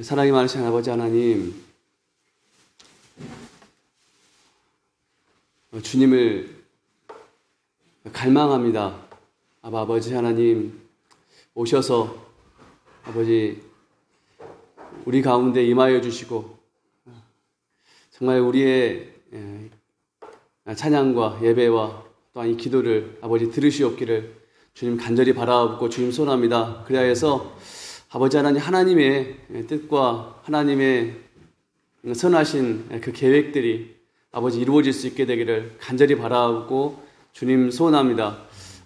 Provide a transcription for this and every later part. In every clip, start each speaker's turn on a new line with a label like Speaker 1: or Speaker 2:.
Speaker 1: 사랑이 많으신 아버지 하나님, 주님을 갈망합니다. 아버지 하나님, 오셔서 아버지 우리 가운데 임하여 주시고 정말 우리의 찬양과 예배와 또한 이 기도를 아버지 들으시옵기를 주님 간절히 바라옵고 주님 소원합니다. 그리하여서 아버지 하나님, 하나님의 뜻과 하나님의 선하신 그 계획들이 아버지 이루어질 수 있게 되기를 간절히 바라옵고 주님 소원합니다.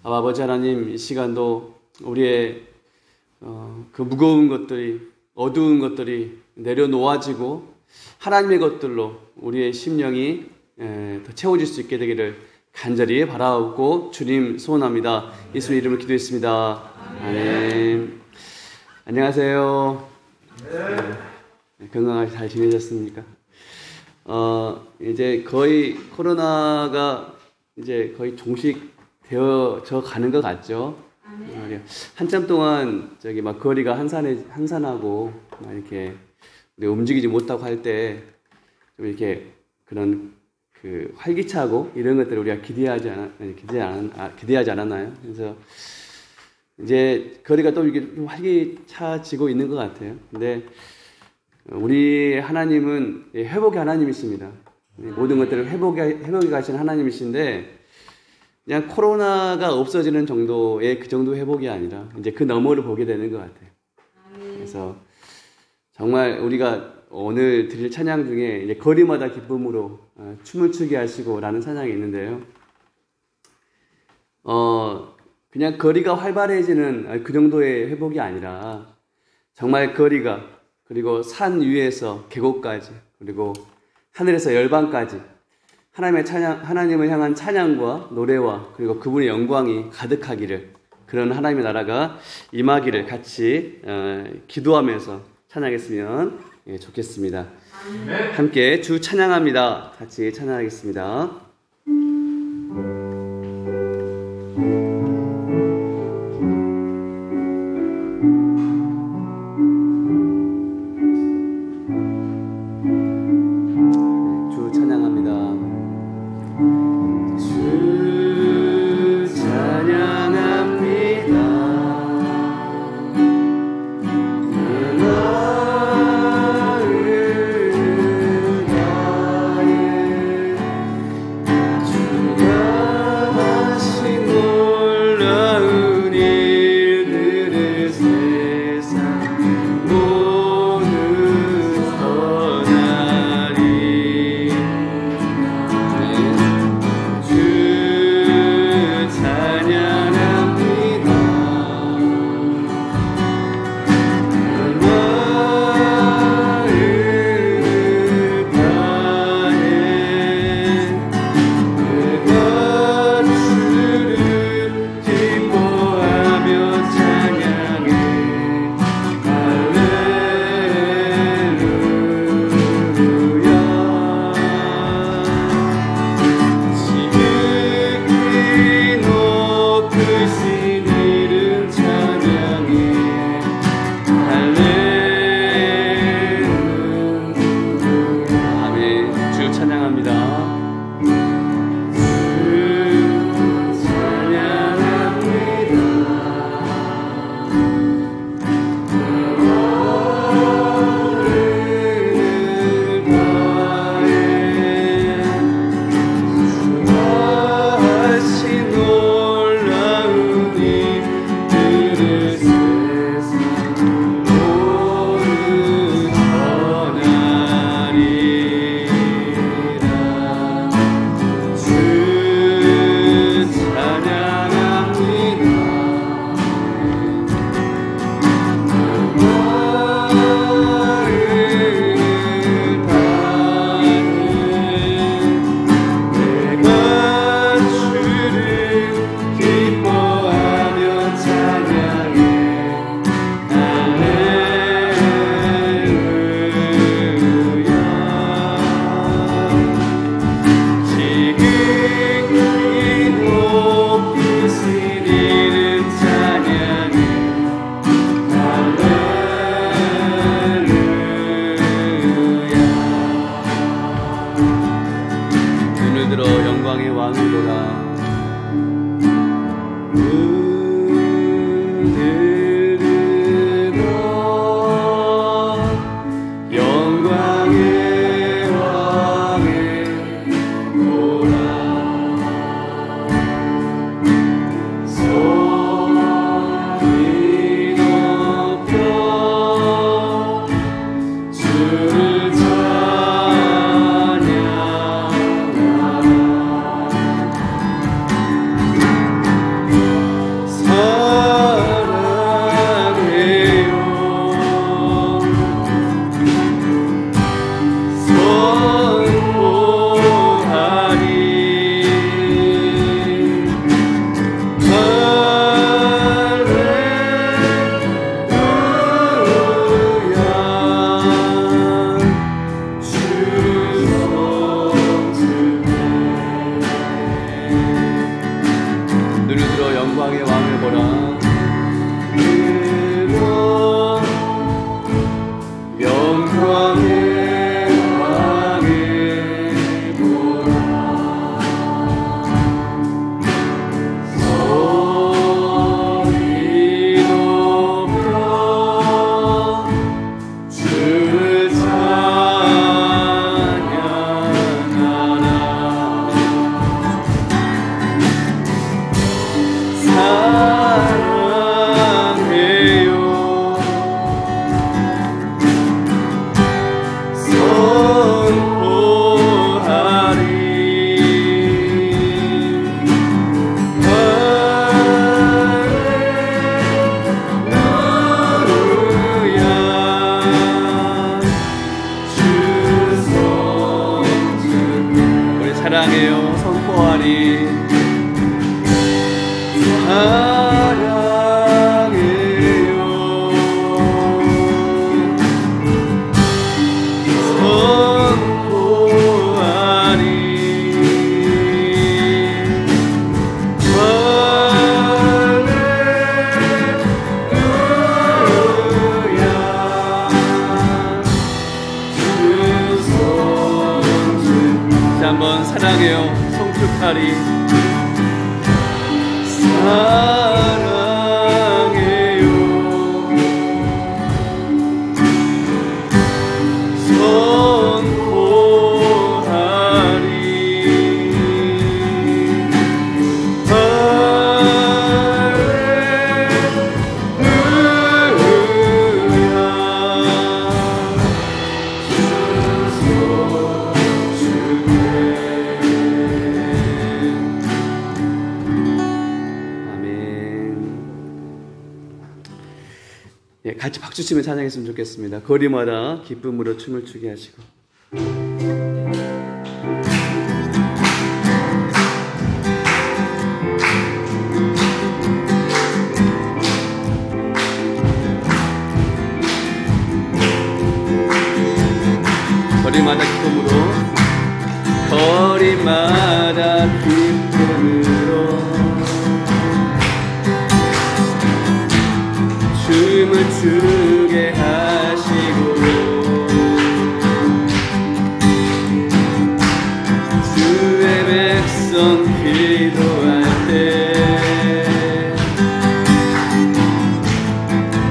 Speaker 1: 아버지 하나님, 이 시간도 우리의 그 무거운 것들이, 어두운 것들이 내려놓아지고 하나님의 것들로 우리의 심령이 더 채워질 수 있게 되기를 간절히 바라옵고 주님 소원합니다. 예수의 이름으로 기도했습니다. 아멘. 안녕하세요. 건강하게 잘 지내셨습니까? 이제 거의 코로나가 이제 거의 종식되어져 가는 것 같죠? 한참 동안 저기 막 거리가 한산하고 막 이렇게 움직이지 못하고 할 때 좀 이렇게 그런 그 활기차고 이런 것들을 우리가 기대하지 않았나요? 그래서 이제 거리가 또 이렇게 좀 활기차지고 있는 것 같아요. 근데 우리 하나님은 회복의 하나님이십니다. 모든 것들을 회복해 가신 하나님이신데 그냥 코로나가 없어지는 정도의 그 정도 회복이 아니라 이제 그 너머를 보게 되는 것 같아요. 그래서 정말 우리가 오늘 드릴 찬양 중에 이제 거리마다 기쁨으로 춤을 추게 하시고라는 찬양이 있는데요. 그냥 거리가 활발해지는 그 정도의 회복이 아니라 정말 거리가, 그리고 산 위에서 계곡까지, 그리고 하늘에서 열방까지 하나님을 향한 찬양과 노래와 그리고 그분의 영광이 가득하기를, 그런 하나님의 나라가 임하기를 같이 기도하면서 찬양했으면 좋겠습니다. 함께 주 찬양합니다. 같이 찬양하겠습니다.
Speaker 2: 주가
Speaker 1: 사랑해요. 선포하리. 한번 사랑해요. 성축하리. 사랑해요. 선포하리. 예, 같이 박수치며 찬양했으면 좋겠습니다. 거리마다 기쁨으로 춤을 추게 하시고. 거리마다 기쁨으로, 거리마다 기쁨으로 춤을 추게 하시고, 주의 백성 기도할 때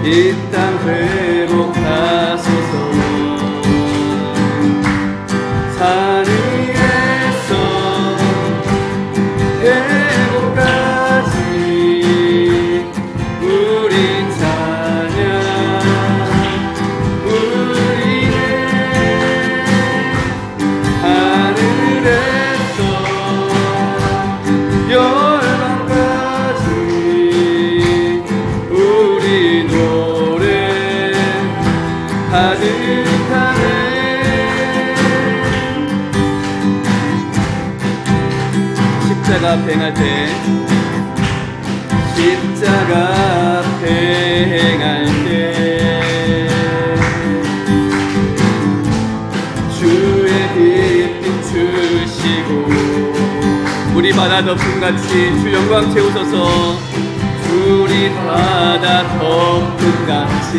Speaker 1: 이 땅 회복하소서. 산 위에서 회복까지 우리 찬양. 우리의 하늘에서 열방까지 우리 노래 가득하네. 십자가 앞에 행할 때, 십자가 앞에 행할 때 주의 빛 비추시고, 우리 바다 덮음같이 주 영광 채우소서. 우리 바다 덮음같이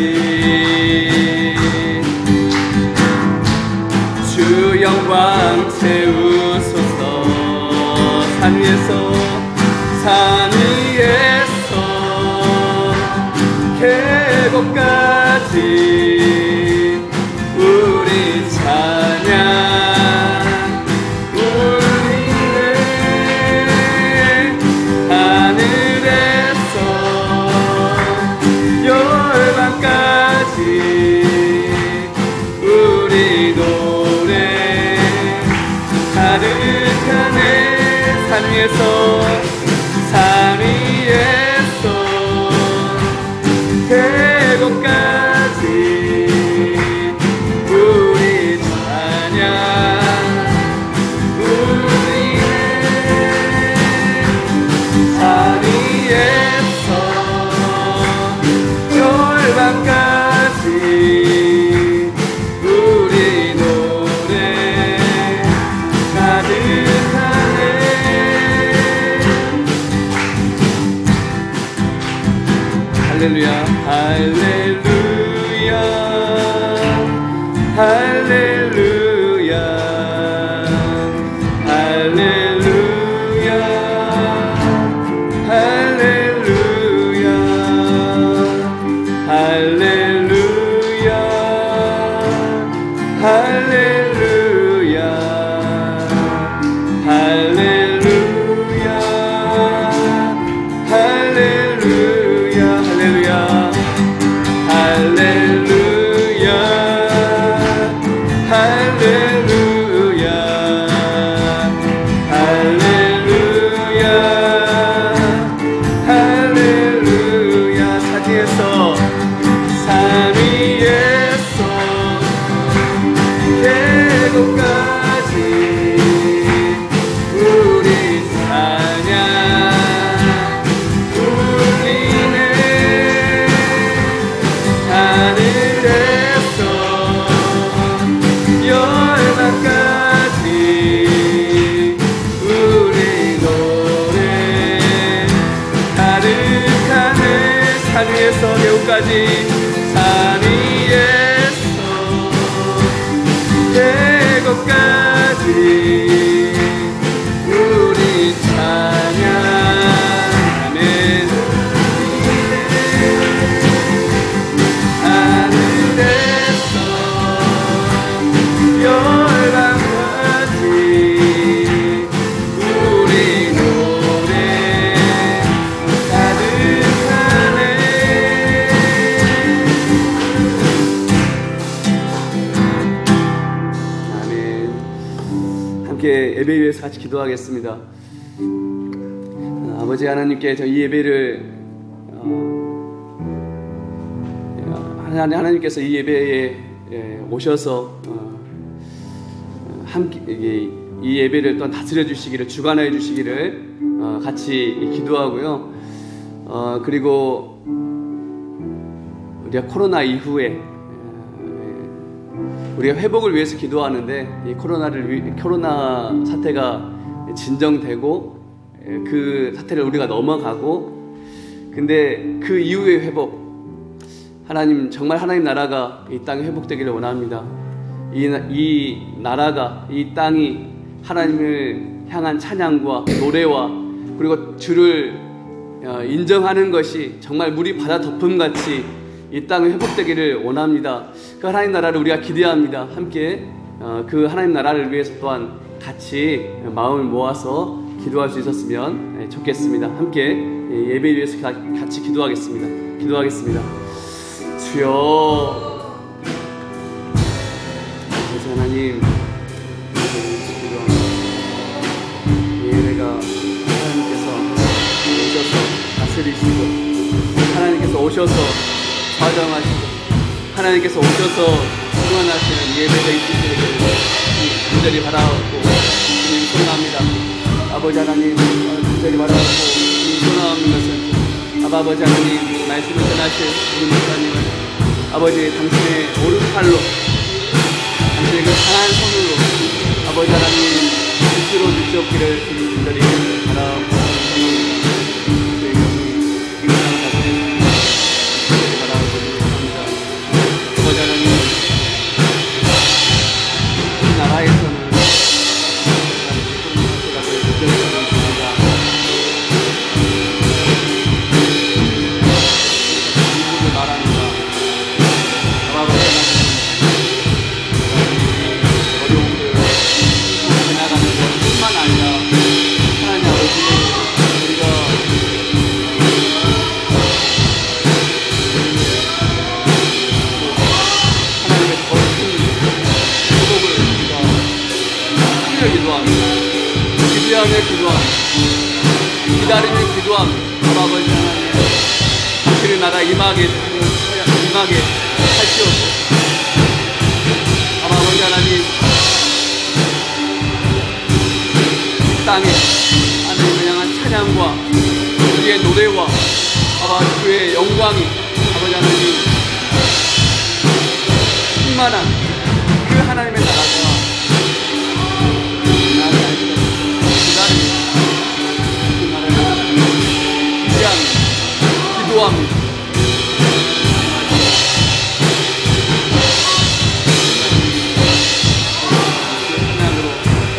Speaker 1: 주 영광 채우소서. 산 위에서, 산 위에서 계곡까지 우리 찬양. 우리의 하늘에서 열방까지 우리 노래 가득하네. 산 위에서, 산 위에서 계곡까지 하늘에서 열방까지 우리 노래 가득하네. 산 위에서 대우까지 산 위에서 대거까지 우리 찬양하네. 하늘에서 열방까지 우리 노래 가득하네. 아멘. 함께 예배 위해서 같이 기도하겠습니다. 아버지 하나님께 이 예배를 하나님께서 이 예배에 오셔서 함께 이 예배를 또 다스려 주시기를, 주관하여 주시기를 같이 기도하고요. 그리고 우리가 코로나 이후에 우리가 회복을 위해서 기도하는데, 이 코로나 사태가 진정되고 그 사태를 우리가 넘어가고, 근데 그 이후의 회복, 하나님, 정말 하나님 나라가 이 땅에 회복되기를 원합니다. 이 나라가, 이 땅이 하나님을 향한 찬양과 노래와 그리고 주를 인정하는 것이 정말 물이 바다 덮음같이 이 땅이 회복되기를 원합니다. 그 하나님 나라를 우리가 기대합니다. 함께 그 하나님 나라를 위해서 또한 같이 마음을 모아서 기도할 수 있었으면 좋겠습니다. 함께 예배를 위해서 같이 기도하겠습니다. 기도하겠습니다. 주여, 아버지 하나님, 예배가 하나님께서 오셔서 다스리시고, 하나님께서 오셔서 좌정하시고, 하나님께서 오셔서 승원하시는 예배가 있으시기를 간절히 바라옵고 주님 소원합니다. 아버지 하나님, 간절히 바라옵고 주님 소원하는 것은 아버지 하나님 말씀을 전하실 우리 목사님은 아버지 당신의 오른팔로, 당신의 그 강한 손으로 아버지 하나님 빛으로 비추었기를 간절히 바라옵고 저희가 이것을 같이 바라옵고 합니다. 아버지 하나님, 이 나라에서는 기다림을 기도합니다. 아버지 하나님, 당신의 나라 임하게 하시옵소서. 아버지 하나님, 땅에 하나님을 향한 찬양과 우리의 노래와 아버지 주의 영광이 아버지 하나님 충만한 그 하나님의 나라가 기도합니다. 찬양으로,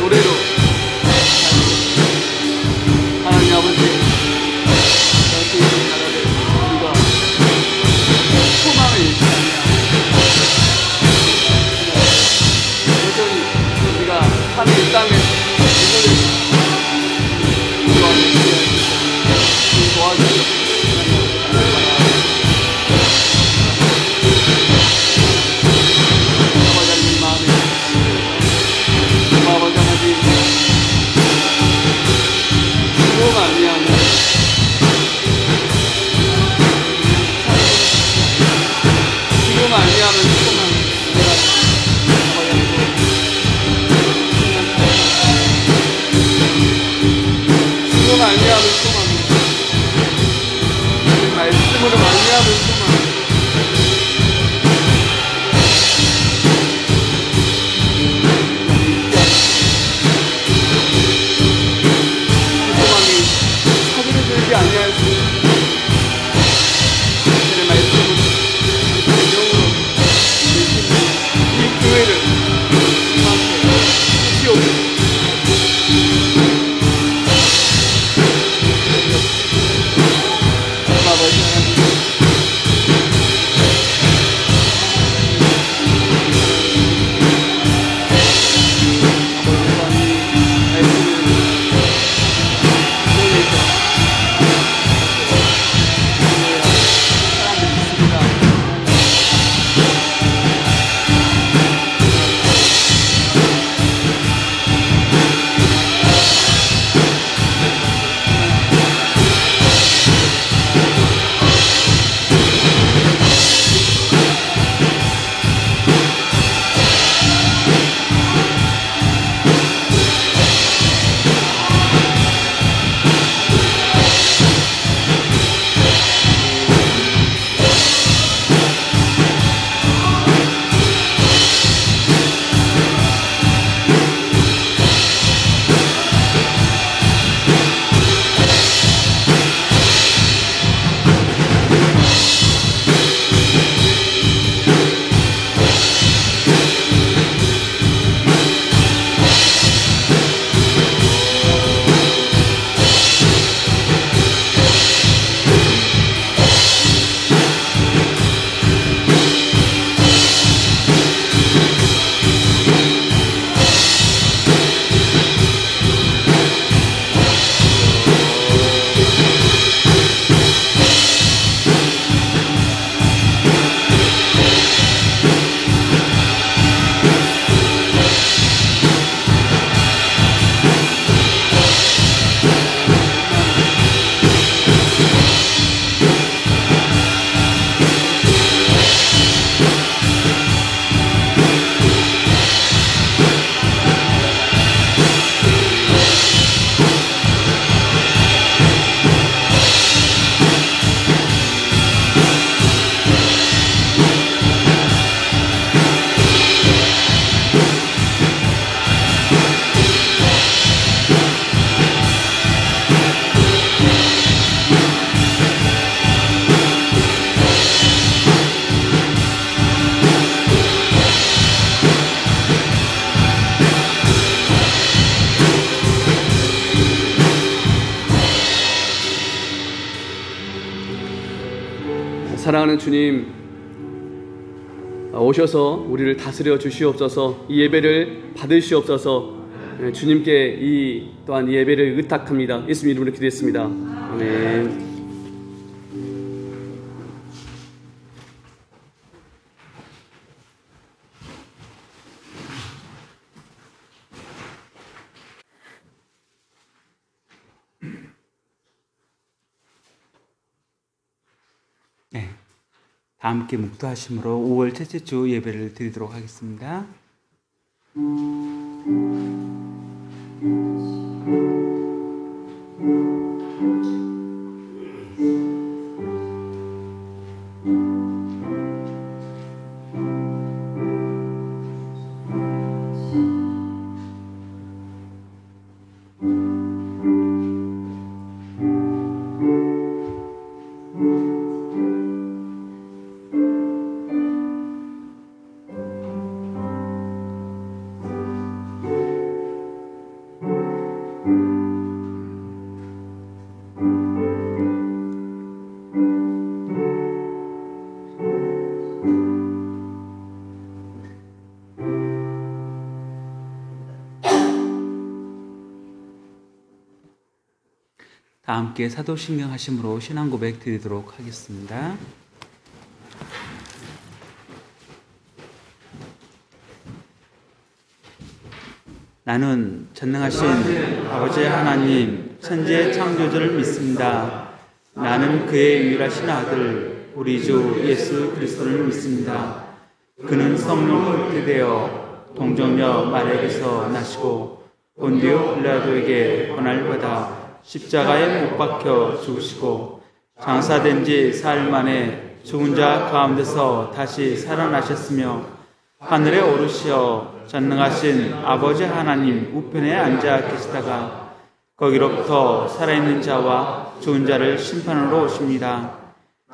Speaker 1: 노래로 하나님 아버지, 당신의 나라를 우리가 소망을 일치하며 사랑하는 주님, 오셔서 우리를 다스려 주시옵소서. 이 예배를 받으시옵소서. 주님께 또한 이 예배를 의탁합니다. 예수님 이름으로 기도했습니다. 아멘.
Speaker 2: 네, 다 함께 묵도하심으로 5월 첫째 주 예배를 드리도록 하겠습니다. 다 함께 사도신경 하심으로 신앙 고백 드리도록 하겠습니다. 나는 전능하신 아버지 하나님 천지의 창조주를 믿습니다. 나는 그의 유일하신 아들 우리 주 예수 그리스도를 믿습니다. 그는 성령으로 잉태되어 동정녀 마리아에게서 나시고 본디오 빌라도에게 고난을 받아 십자가에 못 박혀 죽으시고 장사된 지 사흘 만에 죽은 자 가운데서 다시 살아나셨으며 하늘에 오르시어 전능하신 아버지 하나님 우편에 앉아 계시다가 거기로부터 살아있는 자와 죽은 자를 심판하러 오십니다.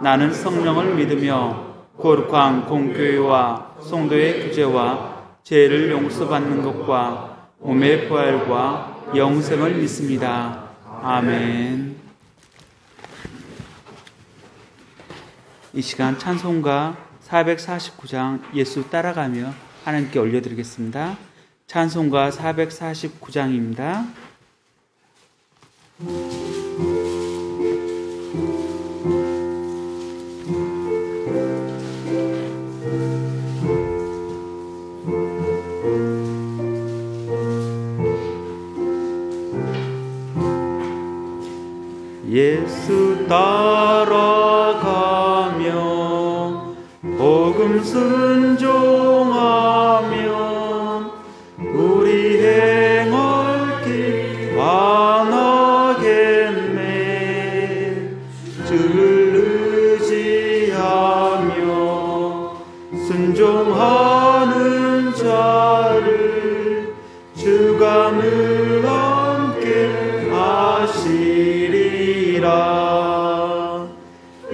Speaker 2: 나는 성령을 믿으며 거룩한 공교회와 성도의 구제와 죄를 용서받는 것과 몸의 부활과 영생을 믿습니다. 아멘. 이 시간 찬송가 449장 예수 따라가며 하나님께 올려드리겠습니다. 찬송가 449장입니다. 예수 따라가며 복음 순종하며 우리 행할 길 완하겠네. 주를 의지하며 순종하는 자를 주가 늘 함께 하시리라.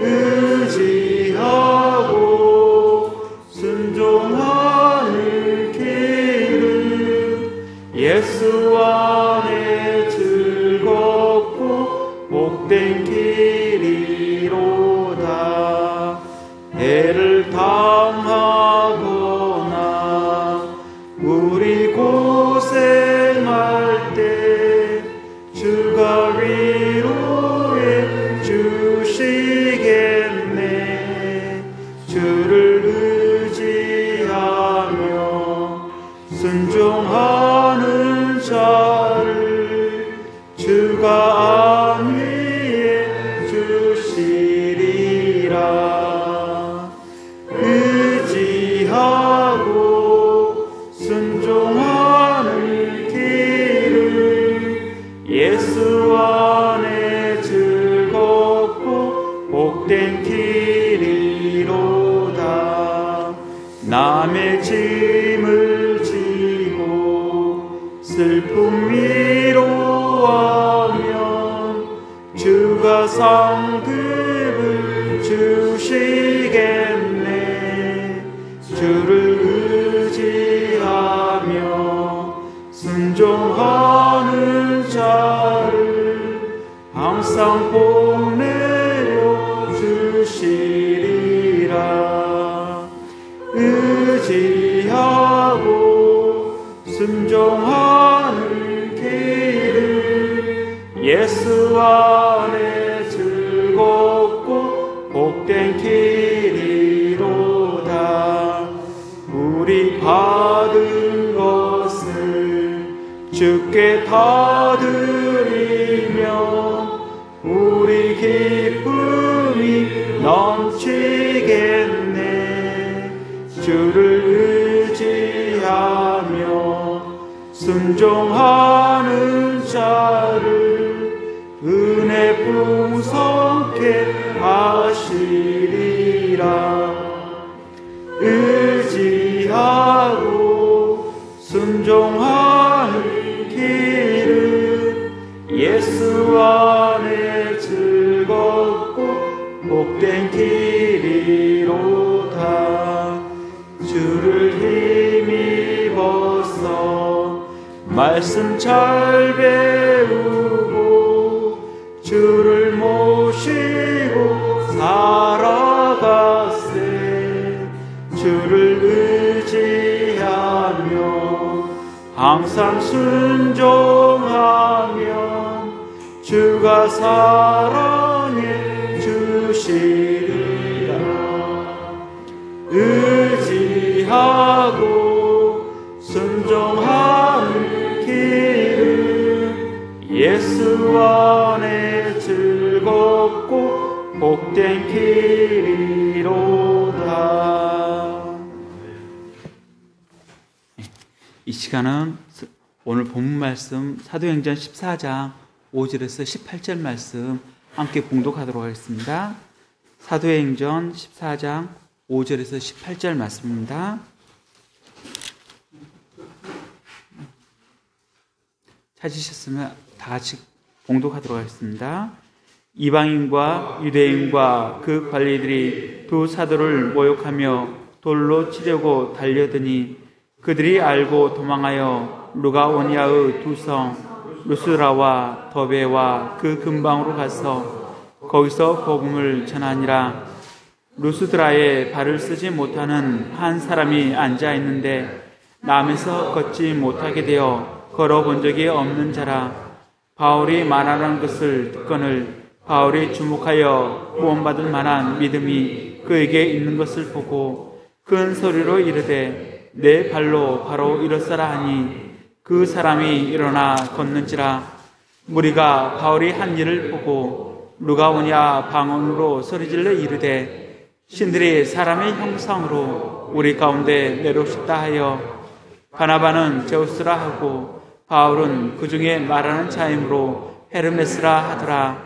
Speaker 2: 의지하고 순종하는 길은 예수 안에 즐겁고 복된 길이로다. 해를 당하거나 우리 고생할 때 주가 위로해 주시겠네. 주를 의지하며 순종하는 자를 주가 안위해 주시리라. 의지하고 순종하는 길은 예수 안에 즐겁고 복된 길이로다. 남의 짐을 지고 슬픔 위로하면 주가 상급을 주시겠네. 주를 의지하며 순종하는 자를 항상 복 내려 주시리. 순종하는 길은 예수 안에 즐겁고 복된 길이로다. 우리 받은 것을 주께 다 드리면 우리 기쁨이 넘치겠네. 주를 의지하며 순종하는 자를 은혜 풍성케 하시리라. 의지하고 순종하는 길은 예수 안에 즐겁고 복된 길이로다. 주를 힘입어서 말씀 잘 배우고 주를 모시고 살아가세. 주를 의지하며 항상 순종하면 주가 사랑해 주시리라. 의지하고 순종하는 길은 예수 안에 즐겁고 복된 길이로다. 이 시간은 오늘 본문 말씀 사도행전 14장 5절에서 18절 말씀 함께 봉독하도록 하겠습니다. 사도행전 14장 5절에서 18절 말씀입니다. 찾으셨으면 다 같이 봉독하도록 하겠습니다. 이방인과 유대인과 그 관리들이 두 사도를 모욕하며 돌로 치려고 달려드니 그들이 알고 도망하여 루가오니아의 두 성 루스라와 더베와 그 근방으로 가서 거기서 복음을 전하니라. 루스드라에 발을 쓰지 못하는 한 사람이 앉아 있는데 남에서 걷지 못하게 되어 걸어본 적이 없는 자라. 바울이 말하는 것을 듣거늘 바울이 주목하여 구원받을 만한 믿음이 그에게 있는 것을 보고 큰 소리로 이르되 내 발로 바로 일어서라 하니 그 사람이 일어나 걷는지라. 무리가 바울이 한 일을 보고 루가오냐 방언으로 소리질러 이르되 신들이 사람의 형상으로 우리 가운데 내려오셨다 하여 바나바는 제우스라 하고 바울은 그 중에 말하는 자이므로 헤르메스라 하더라.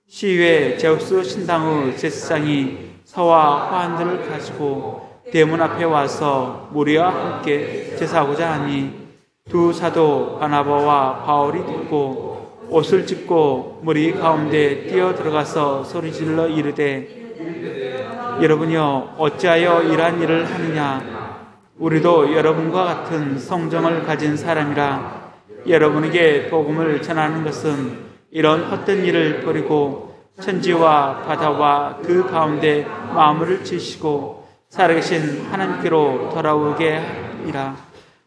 Speaker 2: 시위에 제우스 신당의 제사장이 서와 화환들을 가지고 대문 앞에 와서 무리와 함께 제사하고자 하니 두 사도 바나바와 바울이 듣고 옷을 찢고 무리 가운데 뛰어 들어가서 소리질러 이르되 여러분이여 어찌하여 이러한 일을 하느냐. 우리도 여러분과 같은 성정을 가진 사람이라. 여러분에게 복음을 전하는 것은 이런 헛된 일을 버리고 천지와 바다와 그 가운데 마음을 지시고 살아계신 하나님께로 돌아오게 하리라.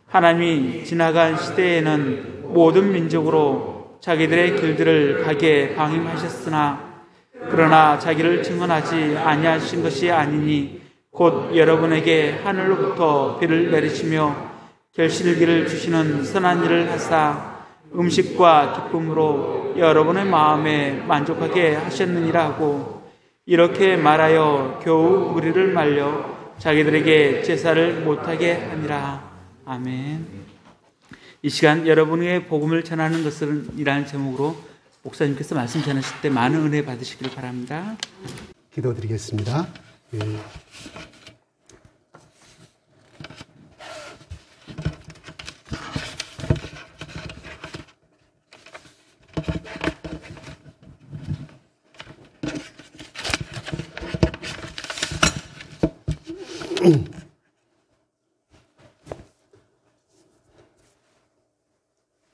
Speaker 2: 하나님이 지나간 시대에는 모든 민족으로 자기들의 길들을 가게 방임하셨으나 그러나 자기를 증언하지 아니하신 것이 아니니 곧 여러분에게 하늘로부터 비를 내리시며 결실기를 주시는 선한 일을 하사 음식과 기쁨으로 여러분의 마음에 만족하게 하셨느니라 하고 이렇게 말하여 겨우 무리를 말려 자기들에게 제사를 못하게 하니라. 아멘. 이 시간 여러분의 복음을 전하는 것은 이라는 제목으로 목사님께서 말씀 전하실 때 많은 은혜 받으시길 바랍니다.
Speaker 3: 기도드리겠습니다.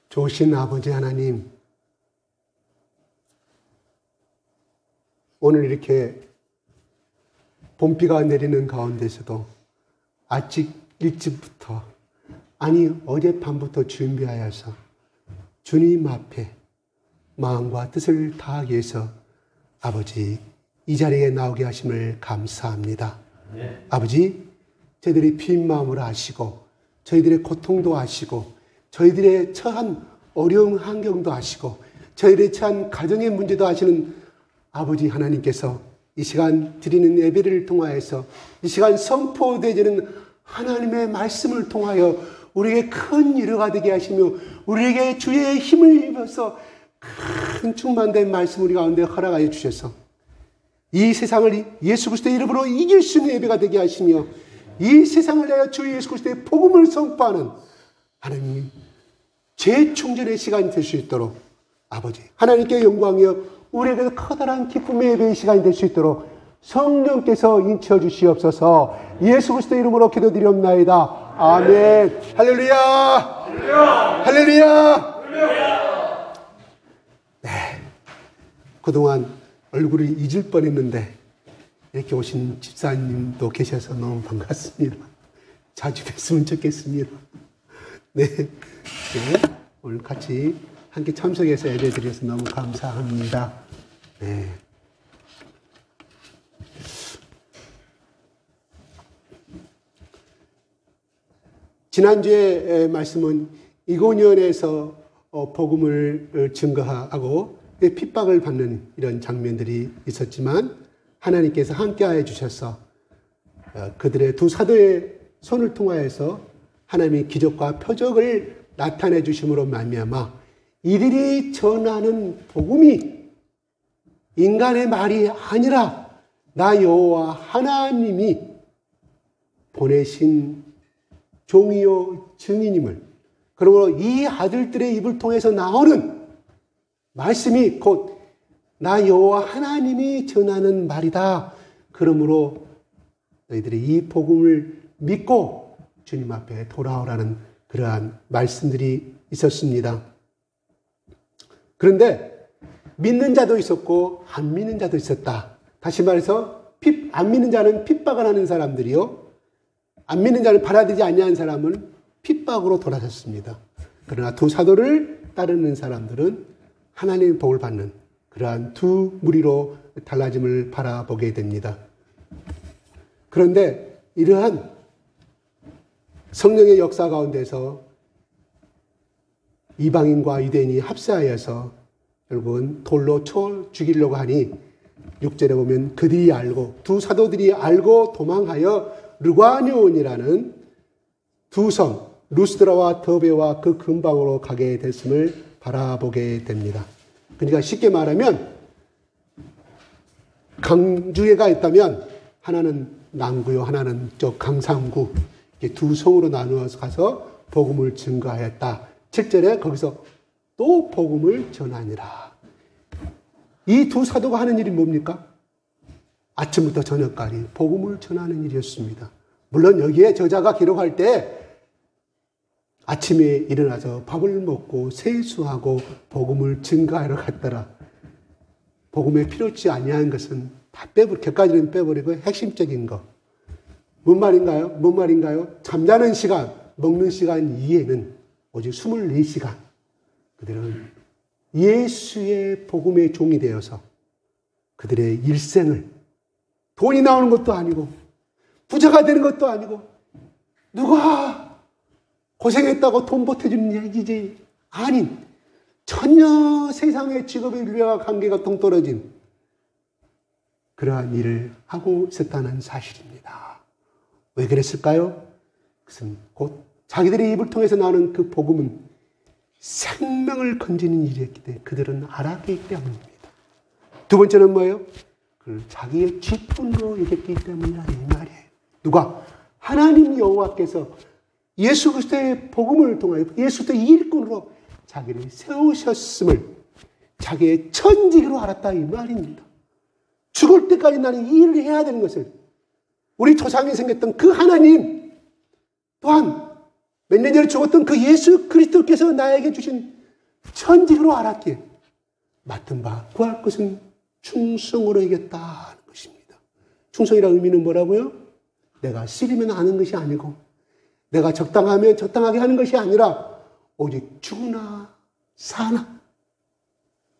Speaker 3: 좋으신 아버지 하나님, 오늘 이렇게 봄비가 내리는 가운데서도 아직 일찍부터 아니 어젯밤부터 준비하여서 주님 앞에 마음과 뜻을 다하기 위해서 아버지 이 자리에 나오게 하심을 감사합니다. 네. 아버지 저희들이 빈 마음을 아시고 저희들의 고통도 아시고 저희들의 처한 어려운 환경도 아시고 저희들의 처한 가정의 문제도 아시는 아버지 하나님께서 이 시간 드리는 예배를 통하여서 이 시간 선포되어지는 하나님의 말씀을 통하여 우리에게 큰 위로가 되게 하시며 우리에게 주의 힘을 입어서 큰 충만된 말씀 우리 가운데 허락하여 주셔서 이 세상을 예수 그리스도의 이름으로 이길 수 있는 예배가 되게 하시며 이 세상을 위하여 주 예수 그리스도의 복음을 선포하는 하나님 재충전의 시간이 될 수 있도록 아버지 하나님께 영광이여 우리에게도 커다란 기쁨의 예배의 시간이 될 수 있도록 성령께서 인치어 주시옵소서. 예수 그리스도의 이름으로 기도드리옵나이다. 아멘. 할렐루야. 할렐루야. 네. 그동안 얼굴이 잊을 뻔했는데 이렇게 오신 집사님도 계셔서 너무 반갑습니다. 자주 뵀으면 좋겠습니다. 네. 네. 오늘 같이 함께 참석해서 예배드려서 너무 감사합니다. 네. 지난주에 말씀은 이고니온에서 복음을 증거하고 핍박을 받는 이런 장면들이 있었지만 하나님께서 함께하여 주셔서 그들의 두 사도의 손을 통하여서 하나님의 기적과 표적을 나타내 주심으로 말미암아 이들이 전하는 복음이 인간의 말이 아니라 나 여호와 하나님이 보내신 종이요 증인임을, 그러므로 이 아들들의 입을 통해서 나오는 말씀이 곧 나 여호와 하나님이 전하는 말이다. 그러므로 너희들이 이 복음을 믿고 주님 앞에 돌아오라는 그러한 말씀들이 있었습니다. 그런데 믿는 자도 있었고 안 믿는 자도 있었다. 다시 말해서 안 믿는 자는 핍박을 하는 사람들이요, 안 믿는 자는 받아들이지 아니하는 사람은 핍박으로 돌아섰습니다. 그러나 두 사도를 따르는 사람들은 하나님의 복을 받는 그러한 두 무리로 달라짐을 바라보게 됩니다. 그런데 이러한 성령의 역사 가운데서 이방인과 유대인이 합세하여서 결국은 돌로 쳐 죽이려고 하니 6절에 보면 그들이 알고, 두 사도들이 알고 도망하여 르과뇨온이라는 두 섬 루스드라와 더베와 그 근방으로 가게 됐음을 바라보게 됩니다. 그러니까 쉽게 말하면 강주에가 있다면 하나는 남구요, 하나는 저 강상구, 이렇게 두 성으로 나누어서 가서 복음을 증거하였다. 7절에 거기서 또 복음을 전하니라. 이 두 사도가 하는 일이 뭡니까? 아침부터 저녁까지 복음을 전하는 일이었습니다. 물론 여기에 저자가 기록할 때 아침에 일어나서 밥을 먹고 세수하고 복음을 증거하러 갔더라. 복음에 필요치 아니한 것은 다 곁가지는 빼버리고 핵심적인 것. 뭔 말인가요? 잠자는 시간, 먹는 시간 이외에는 오직 24시간 그들은 예수의 복음의 종이 되어서 그들의 일생을 돈이 나오는 것도 아니고 부자가 되는 것도 아니고 누가 고생했다고 돈 보태주는 얘기지 아닌 전혀 세상의 직업의 윤리와 관계가 동떨어진 그러한 일을 하고 있었다는 사실입니다. 왜 그랬을까요? 그것은 곧 자기들의 입을 통해서 나오는 그 복음은 생명을 건지는 일이었기 때문에 그들은 알았기 때문입니다. 두 번째는 뭐예요? 그걸 자기의 직분으로 여겼기 때문이라 이 말이에요. 누가? 하나님 여호와께서 예수 그리스도의 복음을 통하여 예수 그리스도의 일꾼으로 자기를 세우셨음을 자기의 천직으로 알았다 이 말입니다. 죽을 때까지 나는 이 일을 해야 되는 것을 우리 조상이 생겼던 그 하나님 또한 몇 년 전에 죽었던 그 예수 그리스도께서 나에게 주신 천직으로 알았기에 맡은 바 구할 것은 충성으로 이겼다는 것입니다. 충성이라는 의미는 뭐라고요? 내가 쓰리면 아는 것이 아니고 내가 적당하면 적당하게 하는 것이 아니라 오직 죽으나 사나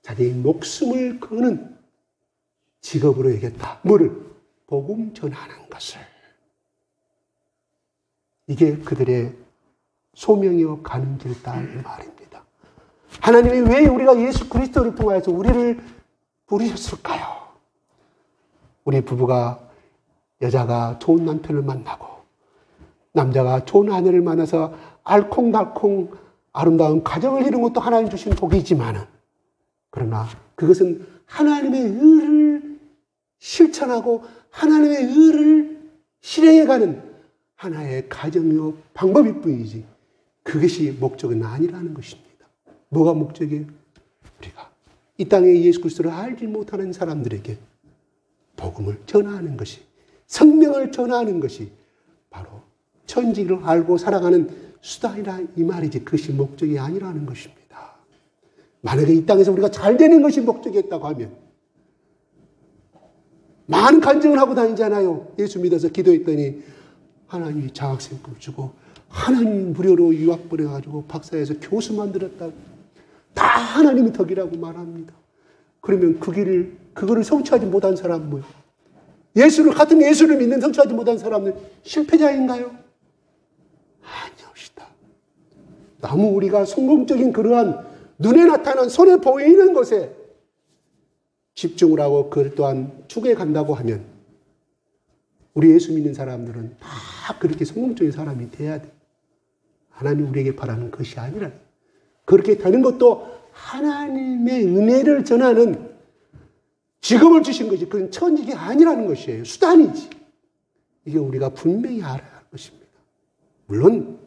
Speaker 3: 자기의 목숨을 거는 직업으로 여겼다. 뭐를? 복음 전하는 것을. 이게 그들의 소명이요 가는 길다 이 말입니다. 하나님이 왜 우리가 예수 그리스도를 통하여서 우리를 부르셨을까요? 우리 부부가 여자가 좋은 남편을 만나고 남자가 좋은 아내를 만나서 알콩달콩 아름다운 가정을 이룬 것도 하나님 주신 복이지만은 그러나 그것은 하나님의 의를 실천하고 하나님의 의를 실행해가는 하나의 가정이요 방법일 뿐이지 그것이 목적은 아니라는 것입니다. 뭐가 목적이에요? 우리가 이 땅에 예수 그리스도를 알지 못하는 사람들에게 복음을 전하는 것이, 생명을 전하는 것이 바로 천지를 알고 살아가는 수단이라 이 말이지 그것이 목적이 아니라는 것입니다. 만약에 이 땅에서 우리가 잘 되는 것이 목적이었다고 하면 많은 간증을 하고 다니잖아요. 예수 믿어서 기도했더니 하나님이 장학생금 주고 하나님이 무료로 유학 보내가지고 박사해서 교수 만들었다고 다 하나님의 덕이라고 말합니다. 그러면 그거를 성취하지 못한 사람은 뭐예요? 같은 예수를 믿는 성취하지 못한 사람은 실패자인가요? 아니옵시다. 너무 우리가 성공적인 그러한 눈에 나타난 손에 보이는 것에 집중을 하고 그것 또한 추구해 간다고 하면 우리 예수 믿는 사람들은 다 그렇게 성공적인 사람이 돼야 돼. 하나님 우리에게 바라는 것이 아니라 그렇게 되는 것도 하나님의 은혜를 전하는 직업을 주신 것이 그건 천직이 아니라는 것이에요. 수단이지. 이게 우리가 분명히 알아야 할 것입니다. 물론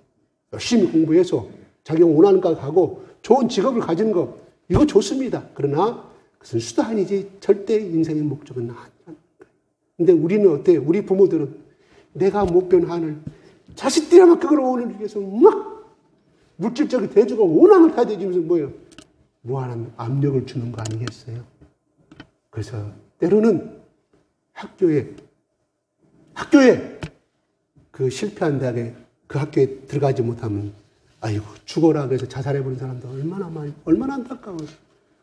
Speaker 3: 열심히 공부해서 자기가 원하는 과 가고 좋은 직업을 가진 것 이거 좋습니다. 그러나 그것은 수단이지 절대 인생의 목적은 아니라는 거예요. 근데 우리는 어때요? 우리 부모들은 내가 못 배운 한을 자식들이라면 그걸 오늘 위해서 막 물질적인 대주가 원함을 가져주면서 뭐예요? 무한한 압력을 주는 거 아니겠어요? 그래서 때로는 학교에 그 실패한 대학에 그 학교에 들어가지 못하면 아이고 죽어라 그래서 자살해버린 사람도 얼마나 안타까워요.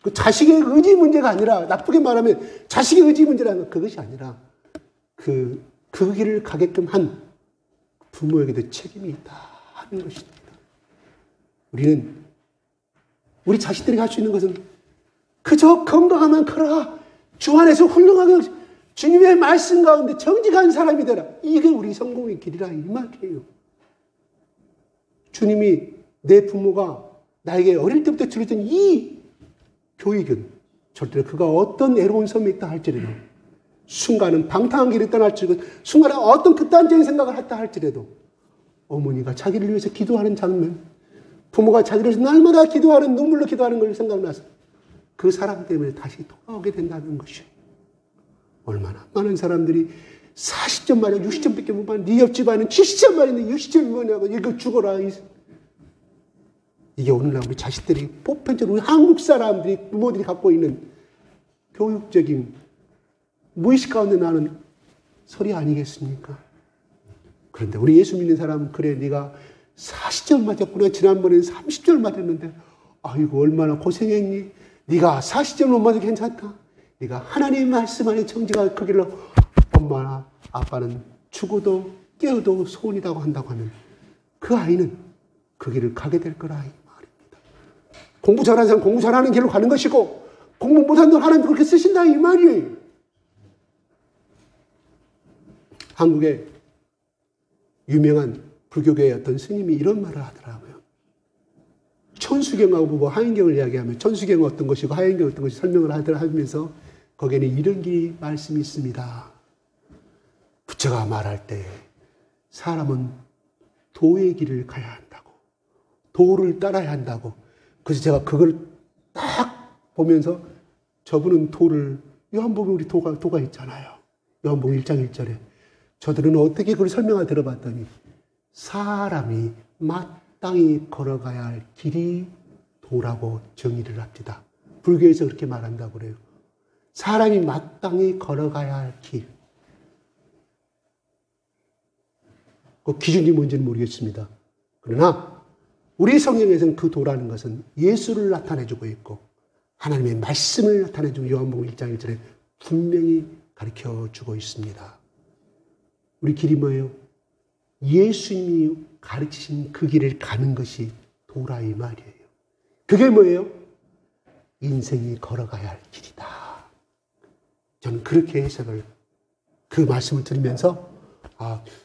Speaker 3: 그 자식의 의지 문제가 아니라 나쁘게 말하면 자식의 의지 문제라는 그것이 아니라 그 길을 가게끔 한 부모에게도 책임이 있다 하는 것입니다. 우리는 우리 자식들이 할 수 있는 것은 그저 건강하면 커라. 주 안에서 훌륭하게 주님의 말씀 가운데 정직한 사람이 되라. 이게 우리 성공의 길이라 이 말이에요. 주님이 내 부모가 나에게 어릴 때부터 주셨던 이 교육은 절대로 그가 어떤 애로운 섬에 있다 할지라도 순간은 방탕한 길을 떠날지라도 순간은 어떤 극단적인 생각을 했다 할지라도 어머니가 자기를 위해서 기도하는 장면 부모가 자기를 위해서 날마다 기도하는 눈물로 기도하는 걸 생각나서 그 사람 때문에 다시 돌아오게 된다는 것이에요. 얼마나 많은 사람들이 40점 만에 60점밖에 못 받는 네 옆집안은 70점 만인데 60점이 뭐냐고 이거 죽어라. 이게 오늘날 우리 자식들이 보편적으로 우리 한국 사람들이 부모들이 갖고 있는 교육적인 무의식 가운데 나는 소리 아니겠습니까? 그런데 우리 예수 믿는 사람은 그래 네가 40점 맞았구나. 지난번에는 30점 맞았는데 아이고 얼마나 고생했니? 네가 40점 못 맞아도 괜찮다. 네가 하나님의 말씀 안에 정직하게 그 길로 엄마나 아빠는 죽어도 깨어도 소원이라고 한다고 하면 그 아이는 그 길을 가게 될 거라 이 말입니다. 공부 잘하는 사람 공부 잘하는 길로 가는 것이고 공부 못하는 사람 하나님 그렇게 쓰신다 이 말이에요. 한국에 유명한 불교계의 어떤 스님이 이런 말을 하더라고요. 천수경하고 하인경을 이야기하면 천수경은 어떤 것이고 하인경은 어떤 것이 설명을 하면서 거기에는 이런 말씀이 있습니다. 부처가 말할 때 사람은 도의 길을 가야 한다고 도를 따라야 한다고 그래서 제가 그걸 딱 보면서 저분은 도를 요한복음 우리 도가 있잖아요. 요한복음 1장 1절에 저들은 어떻게 그걸 설명을 들어봤더니 사람이 마땅히 걸어가야 할 길이 도라고 정의를 합니다. 불교에서 그렇게 말한다고 그래요. 사람이 마땅히 걸어가야 할 길. 그 기준이 뭔지는 모르겠습니다. 그러나 우리 성경에서는 그 도라는 것은 예수를 나타내주고 있고 하나님의 말씀을 나타내주고 요한복음 1장 1절에 분명히 가르쳐주고 있습니다. 우리 길이 뭐예요? 예수님이 가르치신 그 길을 가는 것이 도라이 말이에요. 그게 뭐예요? 인생이 걸어가야 할 길이다. 저는 그렇게 해석을 그 말씀을 들으면서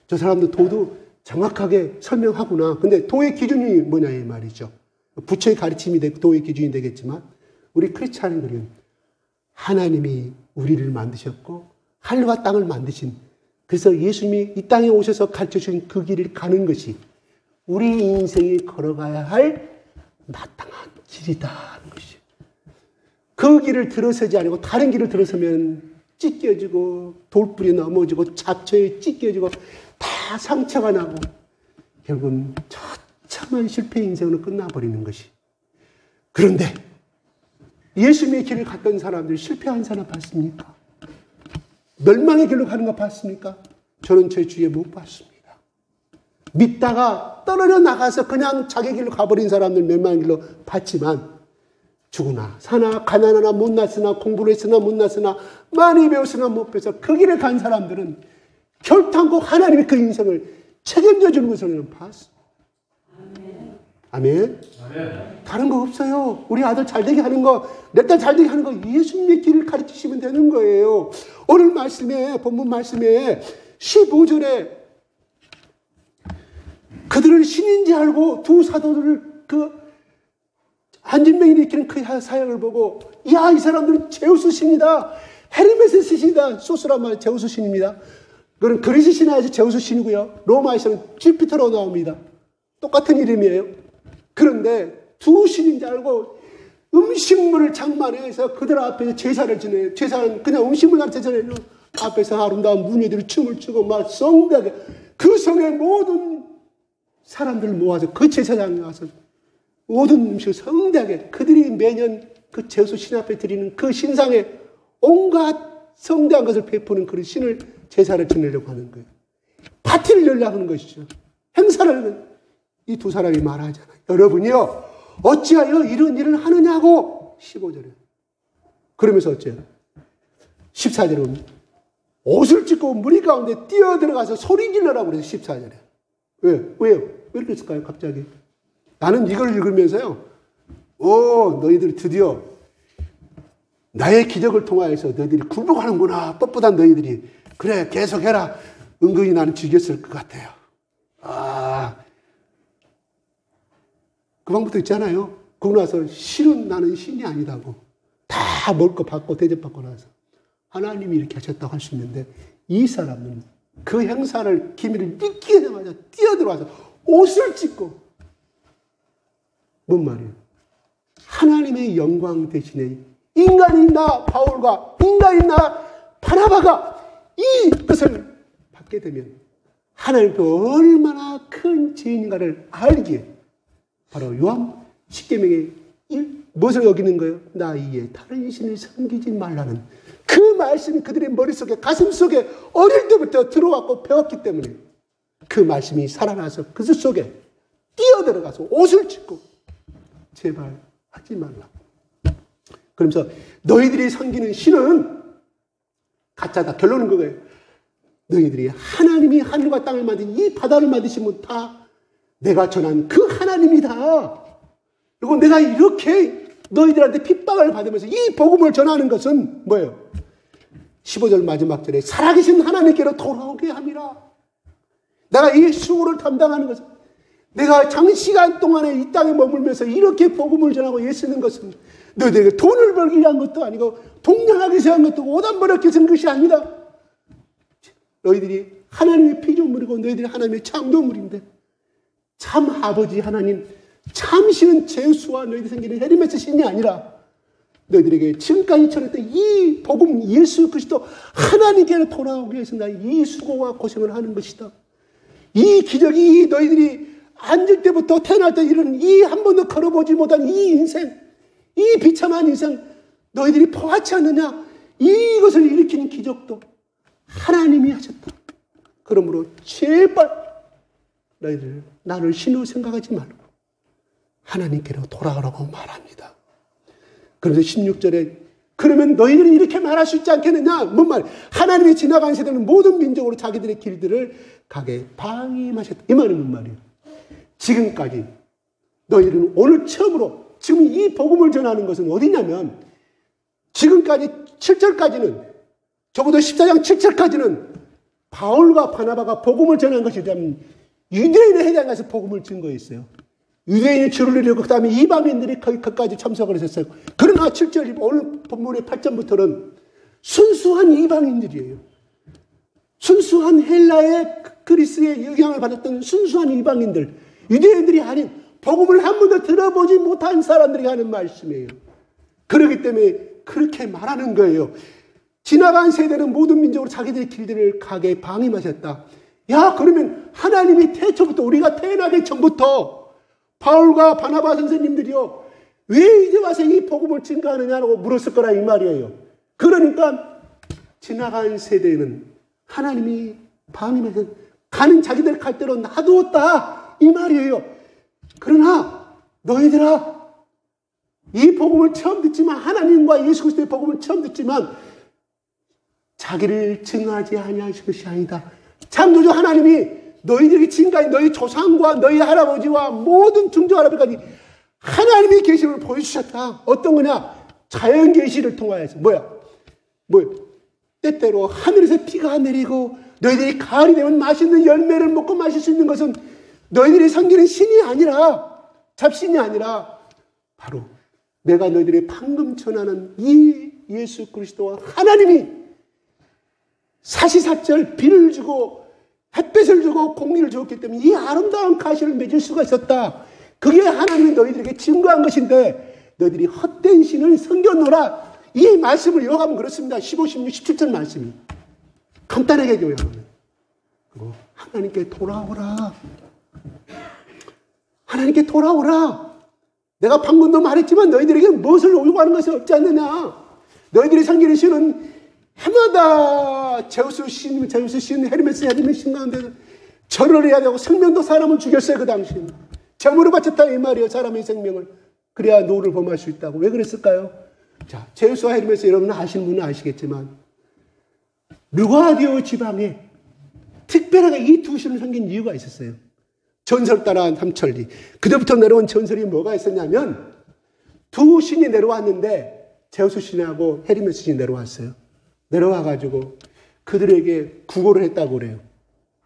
Speaker 3: 저 사람도 도도 정확하게 설명하구나. 근데 도의 기준이 뭐냐 이 말이죠. 부처의 가르침이 도의 기준이 되겠지만 우리 크리스찬들은 하나님이 우리를 만드셨고 하늘과 땅을 만드신, 그래서 예수님이 이 땅에 오셔서 가르쳐주신 그 길을 가는 것이 우리 인생이 걸어가야 할 마땅한 길이다는 것이죠. 그 길을 들어서지 않고 다른 길을 들어서면 찢겨지고 돌불이 넘어지고 잡초에 찢겨지고 다 상처가 나고 결국은 처참한 실패 인생으로 끝나버리는 것이. 그런데 예수님의 길을 갔던 사람들 실패한 사람 봤습니까? 멸망의 길로 가는 거 봤습니까? 저는 제 주위에 못 봤습니다. 믿다가 떨어져 나가서 그냥 자기 길로 가버린 사람들 멸망의 길로 봤지만 죽으나 사나 가난하나 못났으나 공부를 했으나 못났으나 많이 배웠으나 못 배워서 그 길을 간 사람들은 결단코 하나님이 그 인생을 책임져 주는 것을 저는 봤습니다. 아멘. 다른 거 없어요. 우리 아들 잘되게 하는 거, 내 딸 잘되게 하는 거 예수님의 길을 가르치시면 되는 거예요. 오늘 말씀에, 본문 말씀에 15절에 그들을 신인지 알고 두 사도들을 그 한진명이 일으키는 그 사역을 보고 야, 이 사람들은 제우스 신이다. 헤르메스 신이다. 소스란 말 제우스 신입니다. 그건 그리스 신화에서 제우스 신이고요. 로마에서는 주피터로 나옵니다. 똑같은 이름이에요. 그런데 두 신인 줄 알고 음식물을 장만해서 그들 앞에서 제사를 지내요. 제사는 그냥 음식물만 제사를 해요. 앞에서 아름다운 무녀들이 춤을 추고 막 성대하게 그 성의 모든 사람들을 모아서 그 제사장에 와서 모든 음식을 성대하게 그들이 매년 그 제우스 신 앞에 드리는 그 신상에 온갖 성대한 것을 베푸는 그런 신을 제사를 지내려고 하는 거예요. 파티를 열려고 하는 것이죠. 행사를 이 두 사람이 말하잖아요. 여러분이요, 어찌하여 이런 일을 하느냐고 15절에. 그러면서 어째요? 14절에 보면 옷을 찢고 무리 가운데 뛰어들어가서 소리 질러라고 그래서 14절에. 왜요? 왜 이렇게 했을까요? 갑자기. 나는 이걸 읽으면서요. 너희들 드디어 나의 기적을 통하여서 너희들이 굴복하는구나. 뻣뻣한 너희들이. 그래, 계속해라. 은근히 나는 즐겼을 것 같아요. 그 방법도 있잖아요. 그러고 나서 실은 나는 신이 아니다고. 다 먹을 거 받고 대접받고 나서 하나님이 이렇게 하셨다고 할 수 있는데 이 사람은 그 행사를 기밀을 믿기자마자 뛰어들어와서 옷을 찢고 뭔 말이에요? 하나님의 영광 대신에 인간인 나 바울과 인간인 나 바나바가 이것을 받게 되면 하나님도 얼마나 큰 죄인인가를 알기에 바로 요한 10계명의 무엇을 여기는 거예요? 나 이에 다른 신을 섬기지 말라는 그 말씀이 그들의 머릿속에 가슴속에 어릴 때부터 들어왔고 배웠기 때문에 그 말씀이 살아나서 그 속에 뛰어들어가서 옷을 찢고 제발 하지 말라고. 그러면서 너희들이 섬기는 신은 가짜다. 결론은 그거예요. 너희들이 하나님이 하늘과 땅을 만든 이 바다를 만드신 분 다 내가 전한 그 하나님이다. 그리고 내가 이렇게 너희들한테 핍박을 받으면서 이 복음을 전하는 것은 뭐예요? 15절 마지막 절에 살아계신 하나님께로 돌아오게 함이라. 내가 이 수고를 담당하는 것은 내가 장시간 동안에 이 땅에 머물면서 이렇게 복음을 전하고 예쓰는 것은 너희들에게 돈을 벌기 위한 것도 아니고 동냥하기 위한 것도 오단 버렸기 위한 것이 아니다. 너희들이 하나님의 피조물이고 너희들이 하나님의 창조물인데 참 아버지 하나님, 참 신은 제우스와 너희들이 생기는 헤르메스 신이 아니라 너희들에게 지금까지 전했던 이 복음 예수 그리스도 하나님께로 돌아오기 위해서 나 이 수고와 고생을 하는 것이다. 이 기적이 너희들이 앉을 때부터 태어날 때 이런 이 한 번도 걸어보지 못한 이 인생, 이 비참한 인생 너희들이 보았지 않느냐? 이것을 일으키는 기적도 하나님이 하셨다. 그러므로 제발 너희들 나를 신으로 생각하지 말고 하나님께로 돌아오라고 말합니다. 그래서 16절에 그러면 너희들은 이렇게 말할 수 있지 않겠느냐? 뭔 말? 하나님이 지나간 세대는 모든 민족으로 자기들의 길들을 가게 방임하셨다. 이 말이 뭔 말이에요? 지금까지 너희들은 오늘 처음으로 지금 이 복음을 전하는 것은 어디냐면 지금까지 7절까지는 적어도 14장 7절까지는 바울과 바나바가 복음을 전한 것이라면 유대인의 회당에 가서 복음을 증거했어요. 유대인이 주를 이루고 그 다음에 이방인들이 거기까지 참석을 했었어요. 그러나 7절 오늘 본문의 8절부터는 순수한 이방인들이에요. 순수한 헬라의 그리스의 영향을 받았던 순수한 이방인들, 유대인들이 아닌 복음을 한 번도 들어보지 못한 사람들이 하는 말씀이에요. 그렇기 때문에 그렇게 말하는 거예요. 지나간 세대는 모든 민족으로 자기들의 길들을 가게 방임하셨다. 야, 그러면 하나님이 태초부터 우리가 태어나기 전부터 바울과 바나바 선생님들이요, 왜 이제 와서 이 복음을 증거하느냐고 물었을 거라 이 말이에요. 그러니까 지나간 세대는 하나님이 방임해서 가는 자기들 갈 대로 놔두었다 이 말이에요. 그러나 너희들아, 이 복음을 처음 듣지만, 하나님과 예수 그리스도의 복음을 처음 듣지만 자기를 증하지 아니하실 것이 아니다. 창조주 하나님이 너희들에게 지금까지 너희 조상과 너희 할아버지와 모든 중조 할아버지까지 하나님의 계시를 보여주셨다. 어떤 거냐? 자연 계시를 통하여서. 뭐야? 때때로 하늘에서 비가 내리고 너희들이 가을이 되면 맛있는 열매를 먹고 마실 수 있는 것은 너희들이 섬기는 신이 아니라, 잡신이 아니라 바로 내가 너희들이 방금 전하는 이 예수 그리스도와 하나님이 사시사철 비를 주고 햇빛을 주고 공기를 주었기 때문에 이 아름다운 가시를 맺을 수가 있었다. 그게 하나님이 너희들에게 증거한 것인데 너희들이 헛된 신을 섬겨노라. 이 말씀을 요약하면 그렇습니다. 15, 16, 17절 말씀이 간단하게 요약하면, 그리고 하나님께 돌아오라. 하나님께 돌아오라. 내가 방금도 말했지만 너희들에게 무엇을 요구하는 것이 없지 않느냐. 너희들이 섬기는 신은 해마다 제우스 신, 헤르메스 신 가운데 절을 해야 되고 생명도 사람을 죽였어요. 그 당시에는 제물을 바쳤다 이 말이에요. 사람의 생명을. 그래야 노를 범할 수 있다고. 왜 그랬을까요? 자, 제우스와 헤르메스 여러분 아시는 분은 아시겠지만 르과디오 지방에 특별하게 이 두 신을 섬긴 이유가 있었어요. 전설 따라 삼천리. 그때부터 내려온 전설이 뭐가 있었냐면 두 신이 내려왔는데 제우스 신하고 헤르메스 신이 내려왔어요. 내려와가지고 그들에게 구걸을 했다고 그래요.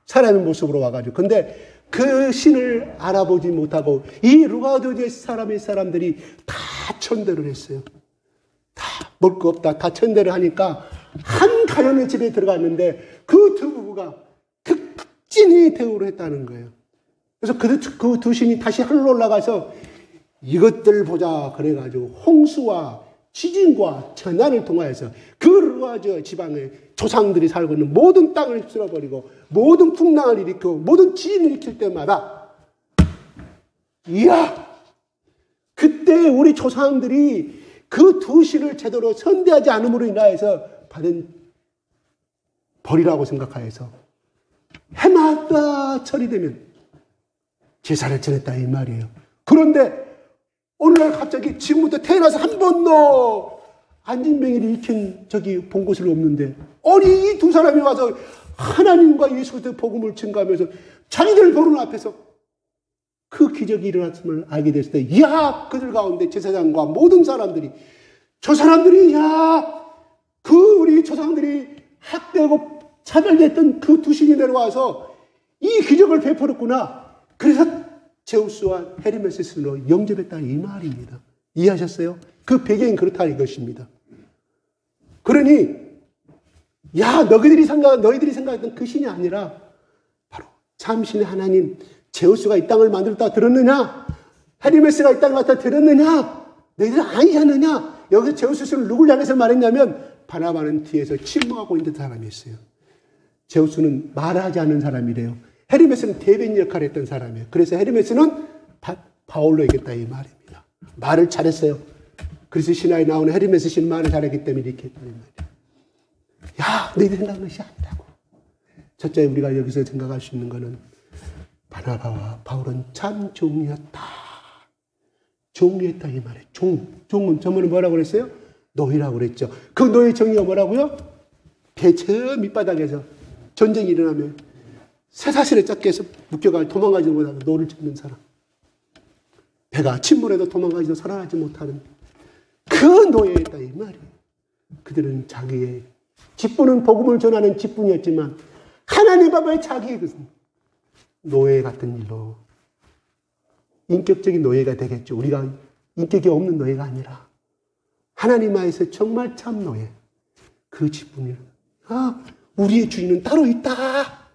Speaker 3: 사람의 모습으로 와가지고. 근데 그 신을 알아보지 못하고 이 르과디오의 사람들이 다 천대를 했어요. 다 먹을 거 없다. 다 천대를 하니까 한 가련의 집에 들어갔는데 그 두 부부가 극진히 대우를 했다는 거예요. 그래서 그 두 신이 다시 하늘로 올라가서 이것들 보자 그래가지고 홍수와 지진과 재난을 통하여서 그 르과디오 지방의 조상들이 살고 있는 모든 땅을 휩쓸어버리고 모든 풍랑을 일으키고 모든 지진을 일으킬 때마다 이야, 그때 우리 조상들이 그 두 신을 제대로 선대하지 않음으로 인하여서 받은 벌이라고 생각하여서 해마다 철이 되면 제사를 지냈다 이 말이에요. 그런데 오늘날 갑자기 지금부터 태어나서 한 번도 안진병이를 일으킨 적이 본 곳이 없는데, 아니 이 두 사람이 와서 하나님과 예수 그리스도의 복음을 증거하면서 자기들 보는 앞에서 그 기적이 일어났음을 알게 됐을 때, 이야, 그들 가운데 제사장과 모든 사람들이, 저 사람들이, 야, 그 우리 조상들이 학대하고 차별됐던 그 두 신이 내려와서 이 기적을 베풀었구나. 그래서 제우스와 헤르메스 신으로 영접했다 이 말입니다. 이해하셨어요? 그 배경이 그렇다 이것입니다. 그러니 야, 너희들이 생각했던 그 신이 아니라 바로 참신의 하나님, 제우스가 이 땅을 만들었다 들었느냐? 헤르메스가 이 땅을 만들었다 들었느냐? 너희들 아니지 않느냐? 여기서 제우스 신을 누굴 향해서 말했냐면 바나바는 뒤에서 침묵하고 있는 사람이었어요. 제우스는 말하지 않는 사람이래요. 헤르메스는 대변인 역할을 했던 사람이에요. 그래서 헤르메스는 바울로 얘기했다 이 말입니다. 말을 잘했어요. 그래서 신화에 나오는 헤르메스 신 말을 잘했기 때문에 이렇게 했다 이 말이에요. 야, 너희들 생각한 것이 아니라고. 첫째 우리가 여기서 생각할 수 있는 것은 바나바와 바울은 참 종이었다. 종이었다 이 말이에요. 종은 전문은 뭐라고 그랬어요? 노예라고 그랬죠. 그 노예 정의가 뭐라고요? 배 저 밑바닥에서 전쟁이 일어나면 쇠사슬에 쫓겨서 묶여가 도망가지 못하고 노를 젓는 사람. 배가 침몰해도 도망가지도 살아나지 못하는 그 노예였다 이 말이에요. 그들은 자기의 직분은 복음을 전하는 직분이었지만 하나님 앞에 자기의 것은 노예 같은 일로 인격적인 노예가 되겠죠. 우리가 인격이 없는 노예가 아니라 하나님 안에서 정말 참 노예. 그 직분이 우리의 주인은 따로 있다.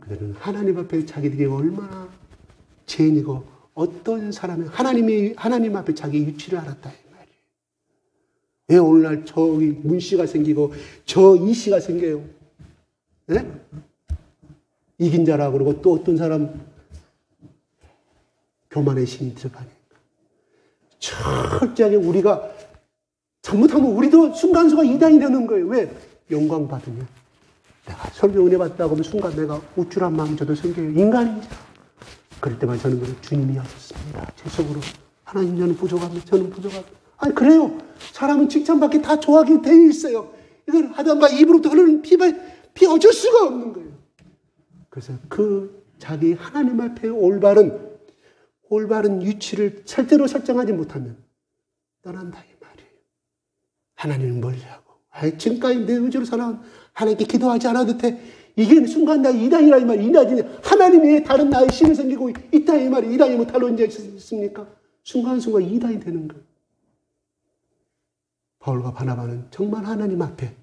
Speaker 3: 그들은 하나님 앞에 자기들이 얼마나 죄인이고 어떤 사람이 하나님 앞에 자기 위치를 알았다 이 말이에요. 왜 오늘날 저기 문씨가 생기고 저 이씨가 생겨요? 네? 이긴 자라 그러고 또 어떤 사람 교만의 신이 들어가니까 철저하게 우리가 잘못하면 우리도 순간순간 이단이 되는 거예요. 왜? 영광 받으면 내가 설교 은혜 받다고 하면 순간 내가 우쭐한 마음이 저도 생겨요. 인간이죠. 그럴 때만 저는 그냥 주님이 하셨습니다. 제 속으로 하나님 저는 부족합니다. 저는 부족합니다. 아니 그래요. 사람은 칭찬받기 다 좋아하게 되어 있어요. 이걸 하다가 입으로부터 흐르는 피 어쩔 수가 없는 거예요. 그래서 그 자기 하나님 앞에 올바른 위치를 절대로 설정하지 못하면 떠난다 이 말이에요. 하나님은 멀리하고 지금까지 내 의지로 살아온 하나님께 기도하지 않아도 돼. 이게 순간 나 이단이라 이 말이에요. 이단이 하나님이 다른 나의 신을 섬기고 있다 이 말이에요. 이단이 뭐 다른 언제 있습니까? 순간순간 이단이 되는 거예요. 바울과 바나바는 정말 하나님 앞에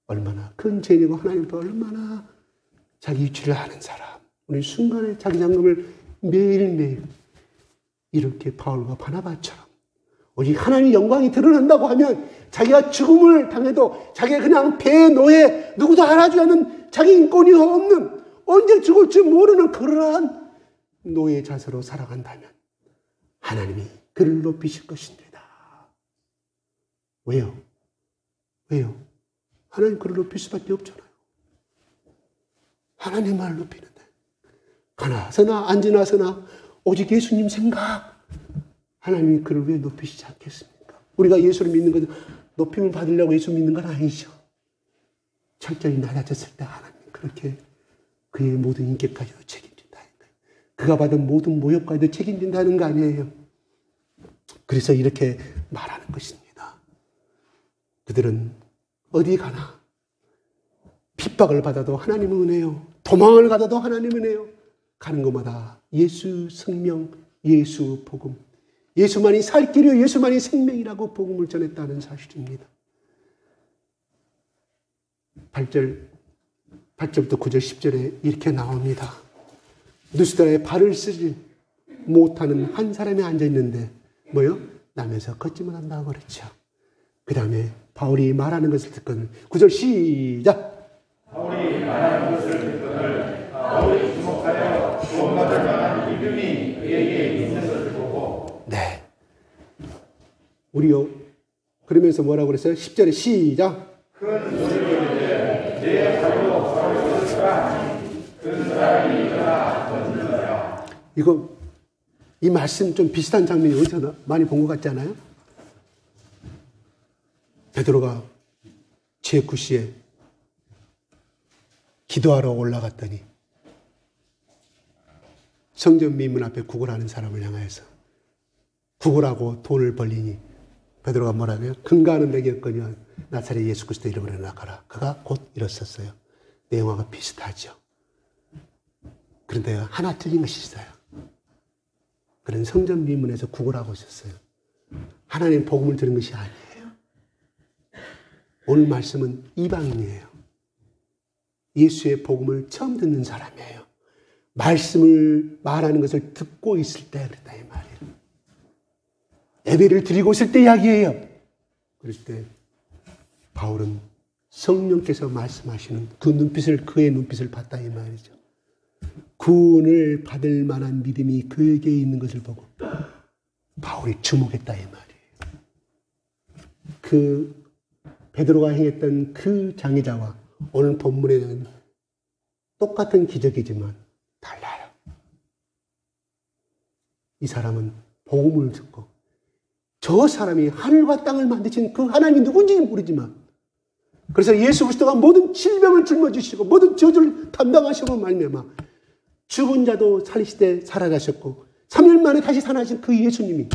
Speaker 3: 얼마나 큰 죄인이고 하나님 앞에 얼마나 자기 위치를 아는 사람. 우리 순간에 자기 장점을 매일매일 이렇게 바울과 바나바처럼 오직 하나님의 영광이 드러난다고 하면 자기가 죽음을 당해도 자기가 그냥 배 노예 누구도 알아주지 않는 자기 인권이 없는 언제 죽을지 모르는 그러한 노예 자세로 살아간다면 하나님이 그를 높이실 것입니다. 왜요? 하나님 그를 높일 수밖에 없잖아요. 하나님만을 높이는데 가나서나 안 지나서나 오직 예수님 생각 하나님이 그를 왜 높이시지 않겠습니까? 우리가 예수를 믿는 것은 높임을 받으려고 예수 믿는 건 아니죠. 철저히 낮아졌을 때 하나님 그렇게 그의 모든 인격까지도 책임진다는 거예요. 그가 받은 모든 모욕까지도 책임진다는 거 아니에요. 그래서 이렇게 말하는 것입니다. 그들은 어디 가나 핍박을 받아도 하나님은 은혜요. 도망을 가다도 하나님은 은혜요. 가는 곳마다 예수 성령, 예수 복음, 예수만이 살 길이요 예수만이 생명이라고 복음을 전했다는 사실입니다. 8절부터 9절 10절에 이렇게 나옵니다. 누스드라에 발을 쓰지 못하는 한 사람이 앉아있는데 뭐요? 남에서 걷지 못한다고 그랬죠. 그 다음에 바울이 말하는 것을 듣거늘 9절 시작.
Speaker 4: 바울이 말하는 것을 듣거늘 바울이 주목하여 구원받을 만한 믿음이 그에게 있는 것을 보고
Speaker 3: 네. 우리요. 그러면서 뭐라고 그랬어요? 10절에 시작.
Speaker 4: 큰 소리로 이르되 내 발로 바울을 쳤으니 그 사람이 일어나 걷는다.
Speaker 3: 이 말씀 좀 비슷한 장면이 어디서 많이 본 것 같지 않아요? 베드로가 지혜쿠시에 기도하러 올라갔더니 성전 미문 앞에 구걸하는 사람을 향하여서 구걸하고 돈을 벌리니 베드로가 뭐라고 해요? 근거하는 맥이었거니와 나사렛 예수 그리스도 이름으로 나가라. 그가 곧 일었었어요. 내용하고 비슷하죠. 그런데 하나 틀린 것이 있어요. 그는 성전 미문에서 구걸하고 있었어요. 하나님 복음을 들은 것이 아니에요. 오늘 말씀은 이방인이에요. 예수의 복음을 처음 듣는 사람이에요. 말씀을 말하는 것을 듣고 있을 때 그랬다 이 말이에요. 예배를 드리고 있을 때 이야기예요. 그럴 때 바울은 성령께서 말씀하시는 그의 눈빛을 봤다 이 말이죠. 구원을 받을 만한 믿음이 그에게 있는 것을 보고 바울이 주목했다 이 말이에요. 그 베드로가 행했던 그 장애자와 오늘 본문에는 똑같은 기적이지만 달라요. 이 사람은 복음을 듣고 저 사람이 하늘과 땅을 만드신 그 하나님이 누군지는 모르지만 그래서 예수 그리스도가 모든 질병을 짊어지시고 모든 저주를 담당하시고 말미암아 죽은 자도 살리시되 살아나셨고 3일 만에 다시 살아나신 그 예수님이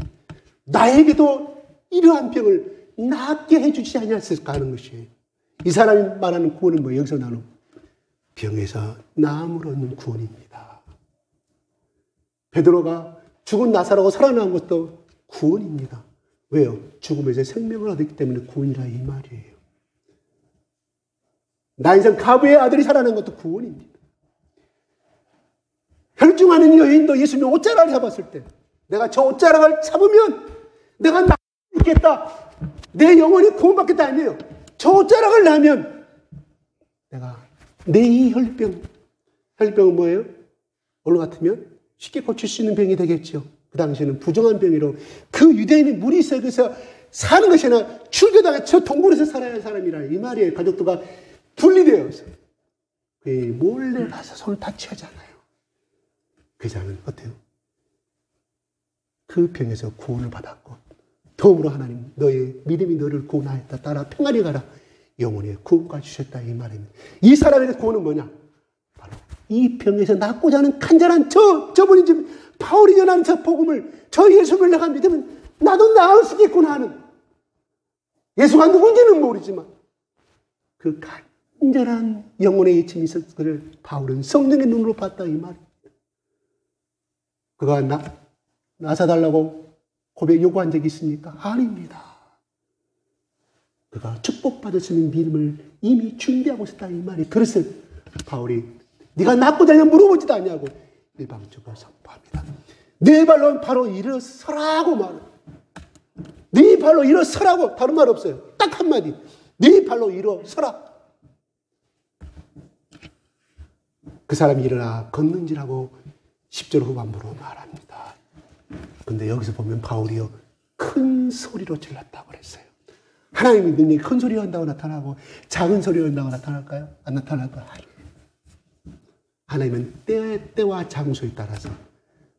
Speaker 3: 나에게도 이러한 병을 낫게 해주지 아니하셨을까 하는 것이에요. 이 사람이 말하는 구원은 뭐 여기서 나누는 병에서 나음으로 얻는 구원입니다. 베드로가 죽은 나사로가 살아난 것도 구원입니다. 왜요? 죽음에서 생명을 얻었기 때문에 구원이라 이 말이에요. 나 인생 가부의 아들이 살아난 것도 구원입니다. 혈중하는 여인도 예수님 옷자락을 잡았을 때 내가 저 옷자락을 잡으면 내가 나 있겠다. 내 영혼이 구원받겠다 아니에요. 저 옷자락을 나면 내가 내 이 혈병은 뭐예요? 오늘 같으면 쉽게 고칠 수 있는 병이 되겠죠. 그 당시에는 부정한 병이로 그 유대인이 무리 속에서 사는 것이 아니라 출교당해 저 동굴에서 살아야 할 사람이라 이 말이에요. 가족들과 분리되어서 몰래 가서 손을 다치잖아요. 그 자는 어때요? 그 병에서 구원을 받았고 더불어 하나님 너의 믿음이 너를 구원하였다. 따라 평안히 가라. 영혼의 구원까지 주셨다 이 말입니다. 이 사람의 구원은 뭐냐? 바로 이 병에서 낫고자 하는 간절한 저분이 지금 바울이 전하는 저 복음을 저 예수를 내가 믿으면 나도 나을 수 있겠구나 하는 예수가 누군지는 모르지만 그 간절한 영혼의 예침이 있었을 것을 바울은 성령의 눈으로 봤다 이 말입니다. 그가 나사달라고 고백 요구한 적이 있습니까? 아닙니다. 그가 축복받을 수 있는 믿음을 이미 준비하고 있었다 이 말이. 그래서 바울이 네가 낫고자 하냐 물어보지도 않냐고 일방적으로 선포합니다. 네 발로 바로 일어서라고 말합니다. 네 발로 일어서라고 다른 말 없어요. 딱 한마디. 네 발로 일어서라. 그 사람이 일어나 걷는지라고 10절 후반부로 말합니다. 근데 여기서 보면 바울이요 큰 소리로 질렀다고 그랬어요. 하나님의 능력이 큰 소리로 한다고 나타나고 작은 소리로 한다고 나타날까요? 안 나타날까요? 하나님은 때와 장소에 따라서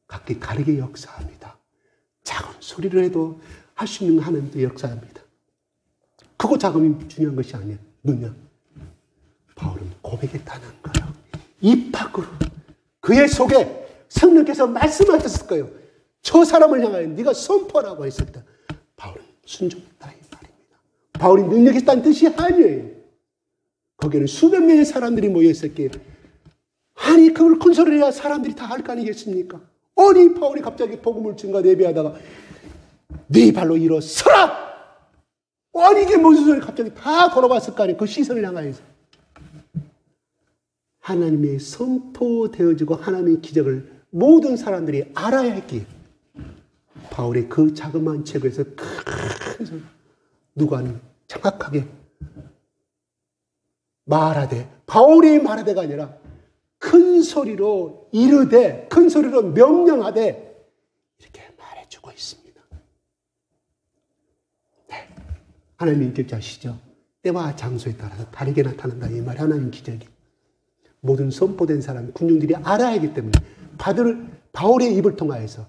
Speaker 3: 각기 다르게 역사합니다. 작은 소리를 해도 할 수 있는 하나님도 역사합니다. 크고 작음이 중요한 것이 아니에요. 뭐냐? 바울은 고백했다는 거예요. 입 밖으로 그의 속에 성령께서 말씀하셨을 거예요. 저 사람을 향하여 네가 선포하라고 했을 때 바울은 순종했다 이 말입니다. 바울이 능력이 있다는 뜻이 아니에요. 거기에는 수백 명의 사람들이 모여 있었기에 아니 그걸 큰 소리를 해야 사람들이 다 할 거 아니겠습니까? 아니 바울이 갑자기 복음을 증거 예배하다가 네 발로 일어서라! 아니 이게 무슨 소리 갑자기 다 돌아봤을 거 아니에요. 그 시선을 향하여서 하나님의 선포되어지고 하나님의 기적을 모든 사람들이 알아야 했기에 바울의 그 자그마한 책에서 큰 소리 누가 정확하게 말하되 바울이 말하되가 아니라 큰 소리로 이르되 큰 소리로 명령하되 이렇게 말해주고 있습니다. 네. 하나님 인격자시죠. 때와 장소에 따라서 다르게 나타난다 이 말이 하나님 기적이. 모든 선포된 사람 군중들이 알아야 하기 때문에 바울의 입을 통하여서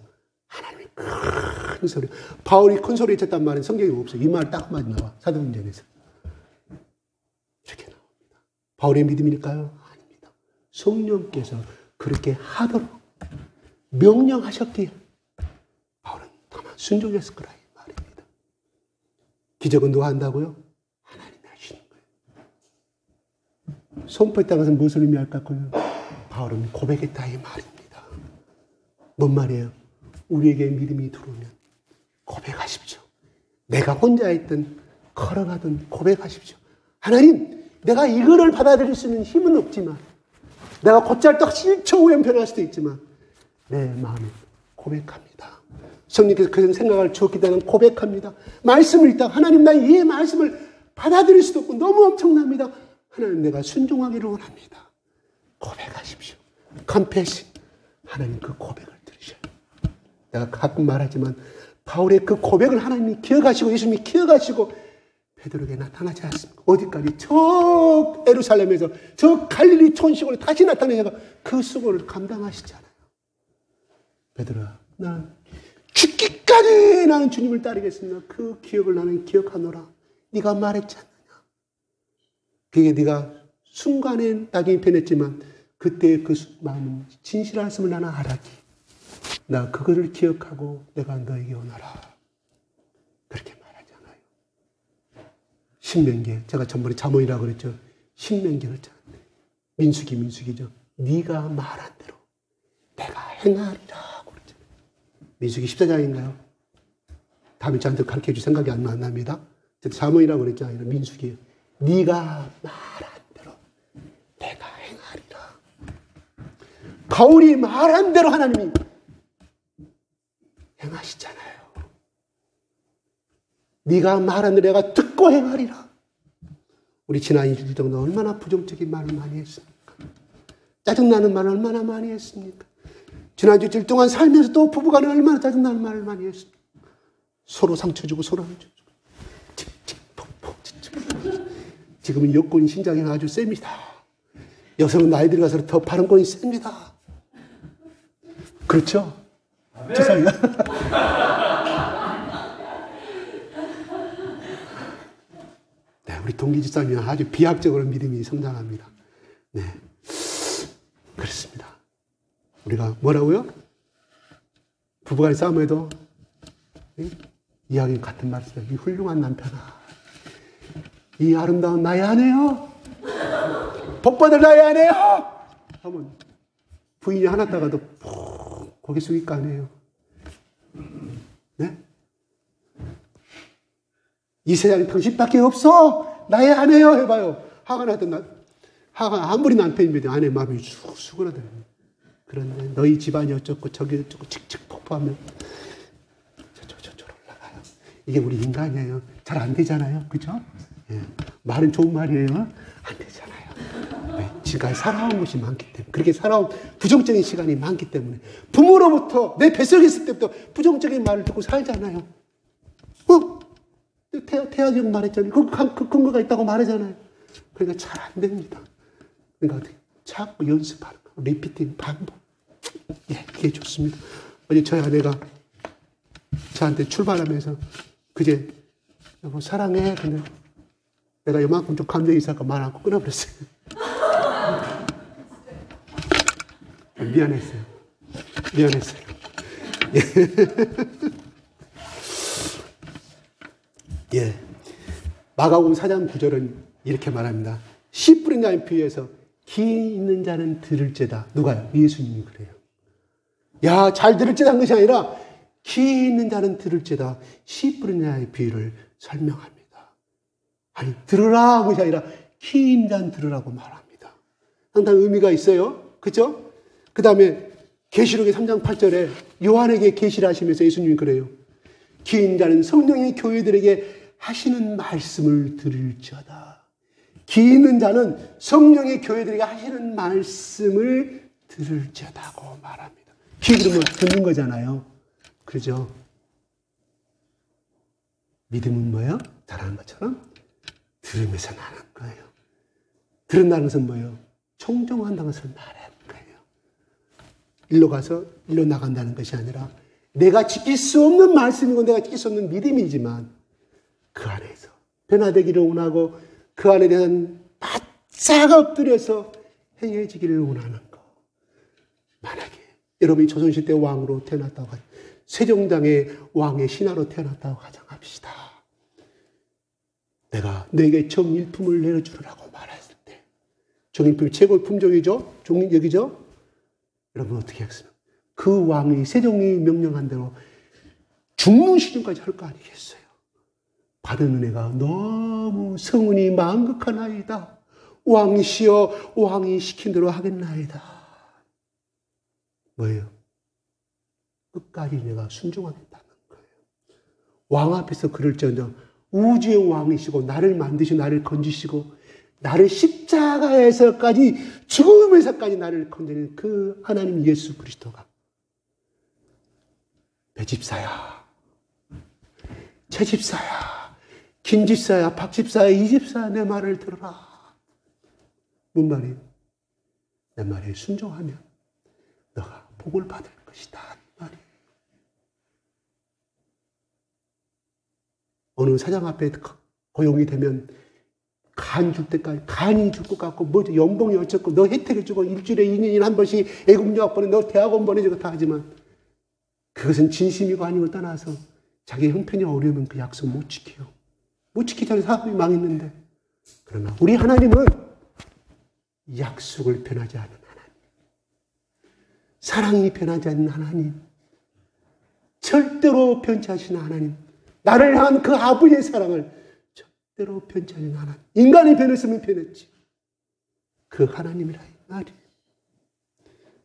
Speaker 3: 하나님의 큰 소리 바울이 큰 소리 쳤단 말은 성경에 없어요. 이 말 딱 한마디 나와 사도행전에서 이렇게 나옵니다. 바울의 믿음일까요? 아닙니다. 성령께서 그렇게 하도록 명령하셨기에 바울은 다만 순종했을 거라 이 말입니다. 기적은 누가 한다고요? 하나님이 하시는 거예요. 선포했다는 것은 무슨 의미할까요? 바울은 고백했다 이 말입니다. 뭔 말이에요? 우리에게 믿음이 들어오면 고백하십시오. 내가 혼자 있든 걸어가든 고백하십시오. 하나님, 내가 이거를 받아들일 수 있는 힘은 없지만 내가 곧잘떡 1초 후에 변할 수도 있지만 내 마음에 고백합니다. 성령께서 그런 생각을 주었기 때문에 고백합니다. 말씀을 읽다가 하나님 난 이 말씀을 받아들일 수도 없고 너무 엄청납니다. 하나님 내가 순종하기를 원합니다. 고백하십시오. confess. 하나님 그 고백을 들으셔요. 내가 가끔 말하지만 바울의 그 고백을 하나님이 기억하시고 예수님이 기억하시고 베드로에게 나타나지 않습니까? 어디까지? 저 예루살렘에서 저 갈릴리 촌식으로 다시 나타내니까 그 수고를 감당하시잖아요. 베드로야, 난 죽기까지 나는 주님을 따르겠습니다. 그 기억을 나는 기억하노라. 네가 말했지 않느냐. 그게 네가 순간에 낙인이 변했지만 그때의 그 마음은 진실하였음을 나는 알았기. 나 그거를 기억하고 내가 너에게 오너라. 그렇게 말하잖아요. 신명기, 제가 전번에 잠언이라고 그랬죠. 신명기를 민수기죠. 네가 말한 대로 내가 행하리라. 그랬죠. 민수기 14장인가요? 다음에 저한테 가르쳐줄 생각이 안 납니다. 잠언이라고 그랬죠. 아니라 민수기. 네가 말한 대로 내가 행하리라. 바울이 말한 대로 하나님이 행하시잖아요. 네가 말한 대로 내가 듣고 행하리라. 우리 지난 2주 정도 얼마나 부정적인 말을 많이 했습니까? 짜증나는 말을 얼마나 많이 했습니까? 지난주 일 동안 살면서 또 부부간에 얼마나 짜증나는 말을 많이 했습니까? 서로 상처 주고 서로 상처 주고 칙칙폭폭. 지금은 여권 신장이 아주 셉니다. 여성은 나이 들어가서 더 발언권이 셉니다. 그렇죠? 죄송해요. 네, 우리 동기 집사님은 아주 비약적으로 믿음이 성장합니다. 네, 그렇습니다. 우리가 뭐라고요? 부부간의 싸움에도 이야기 같은 말씀이에요. 이 훌륭한 남편아, 이 아름다운 나의 아내요, 복받을 나의 아내요 하면 부인이 하나 따가도 푹 고개 숙일 거 아니에요. 네? 이 세상에 당신밖에 없어 나의 아내요 해봐요. 화가 나던 화가 아무리 남편이면 아내 마음이 쑥 수그러들어요. 그런데 너희 집안이 어쩌고 저기 어쩌고 칙칙 폭포하면 저쪽으로 올라가요. 이게 우리 인간이에요. 잘 안 되잖아요. 그죠? 예. 말은 좋은 말이에요. 안 되잖아요. 왜? 지금까지 살아온 것이 많기 때문에, 그렇게 살아온 부정적인 시간이 많기 때문에, 부모로부터 내 뱃속에 있을 때부터 부정적인 말을 듣고 살잖아요. 태아기 형 말했잖아요. 그 근거가 있다고 말하잖아요. 그러니까 잘 안 됩니다. 그러니까 어떻게 자꾸 연습하는 거, 리피팅 반복. 예, 이게 좋습니다. 어제 저희 아내가 저한테 출발하면서 그제 여보 사랑해. 근데 내가 이만큼 좀 감정이 있을까 말 않고 끊어버렸어요. 미안했어요. 예. 마가복음 4장 9절은 이렇게 말합니다. 씨 뿌린 자의 비유에서 기 있는 자는 들을지다. 누가요? 예수님이 그래요. 야, 잘 들을지다 한 것이 아니라 기 있는 자는 들을지다. 씨 뿌린 자의 비유를 설명합니다. 아니, 들으라 한 것이 아니라 기 있는 자는 들으라고 말합니다. 상당히 의미가 있어요. 그렇죠? 그 다음에 계시록의 3장 8절에 요한에게 계시를 하시면서 예수님이 그래요. 기 있는 자는 성령의 교회들에게 하시는 말씀을 들을지어다. 기 있는 자는 성령의 교회들에게 하시는 말씀을 들을지어다고 말합니다. 기 그러면 듣는 거잖아요. 그러죠? 믿음은 뭐예요? 잘하는 것처럼 들으면서 나는 거예요. 들은다는 것은 뭐예요? 청종한다는 것을 말하는 거예요. 일로 가서 일로 나간다는 것이 아니라 내가 지킬 수 없는 말씀이고 내가 지킬 수 없는 믿음이지만 그 안에서 변화되기를 원하고 그 안에 대한 바짝 엎드려서 행해지기를 원하는 거. 만약에 여러분이 조선시대 왕으로 태어났다고 하죠. 세종장의 왕의 신하로 태어났다고 가정합시다. 내가 너에게 정일품을 내려주라고 말했을 때 정일품이 최고의 품종이죠. 종력이죠. 여러분 어떻게 하겠습니까? 그 왕이 세종이 명령한 대로 죽는 시즌까지 할 거 아니겠어요? 받은 은혜가 너무 성은이 만극하나이다. 왕이시여 왕이 시킨 대로 하겠나이다. 뭐예요? 끝까지 내가 순종하겠다는 거예요. 왕 앞에서 그럴지언정 우주의 왕이시고 나를 만드시고 나를 건지시고 나를 십자가에서까지 죽음에서까지 나를 건지는 그 하나님 예수 그리스도가 내 집사야, 제 집사야, 김 집사야, 박 집사야, 이 집사야, 내 말을 들어라. 뭔 말이에요? 내 말에 순종하면 너가 복을 받을 것이다. 말이에요. 어느 사장 앞에 고용이 되면 간 줄 때까지, 간이 줄 것 같고, 뭐, 연봉이 어쩌고, 너 혜택을 주고, 일주일에 2년에 한 번씩 애국유학 보내, 너 대학원 보내주고 다 하지만, 그것은 진심이고 아니고 떠나서, 자기 형편이 어려우면 그 약속 못 지켜요. 못 지키기 전에 사업이 망했는데. 그러나, 우리 하나님은 약속을 변하지 않는 하나님. 사랑이 변하지 않는 하나님. 절대로 변치 않으시는 하나님. 나를 향한 그 아버지의 사랑을 때로 변치 않는 하나님. 인간이 변했으면 변했지. 그 하나님이라 이 말이에요.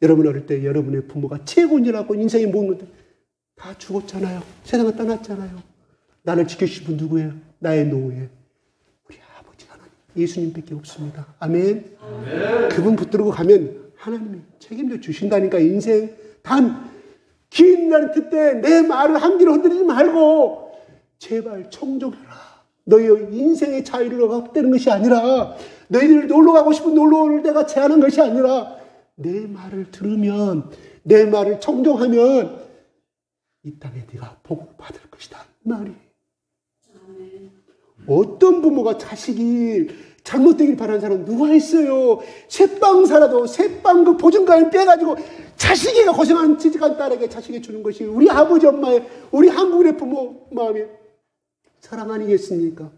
Speaker 3: 여러분 어릴 때 여러분의 부모가 최고인 줄 알고 인생이 모든 것들 다 죽었잖아요. 세상을 떠났잖아요. 나를 지켜주신 분 누구예요? 나의 노예. 우리 아버지 하나님. 예수님밖에 없습니다. 아멘. 아멘. 그분 붙들고 가면 하나님이 책임져 주신다니까. 인생 단 긴 날 때 내 말을 한 귀로 흔들리지 말고 제발 청종해라. 너희 인생의 자유를 얻는 것이 아니라 너희들 놀러 가고 싶은 놀러 올 때가 제한한 것이 아니라 내 말을 들으면 내 말을 청종하면 이 땅에 네가 복을 받을 것이다. 말이. 어떤 부모가 자식이 잘못되길 바라는 사람 누가 있어요? 새빵 살아도 새빵 그 보증금을 빼가지고 자식이가 고생하는 지직한 딸에게 자식이 주는 것이 우리 아버지 엄마의 우리 한국의 부모 마음에 사랑 아니겠습니까?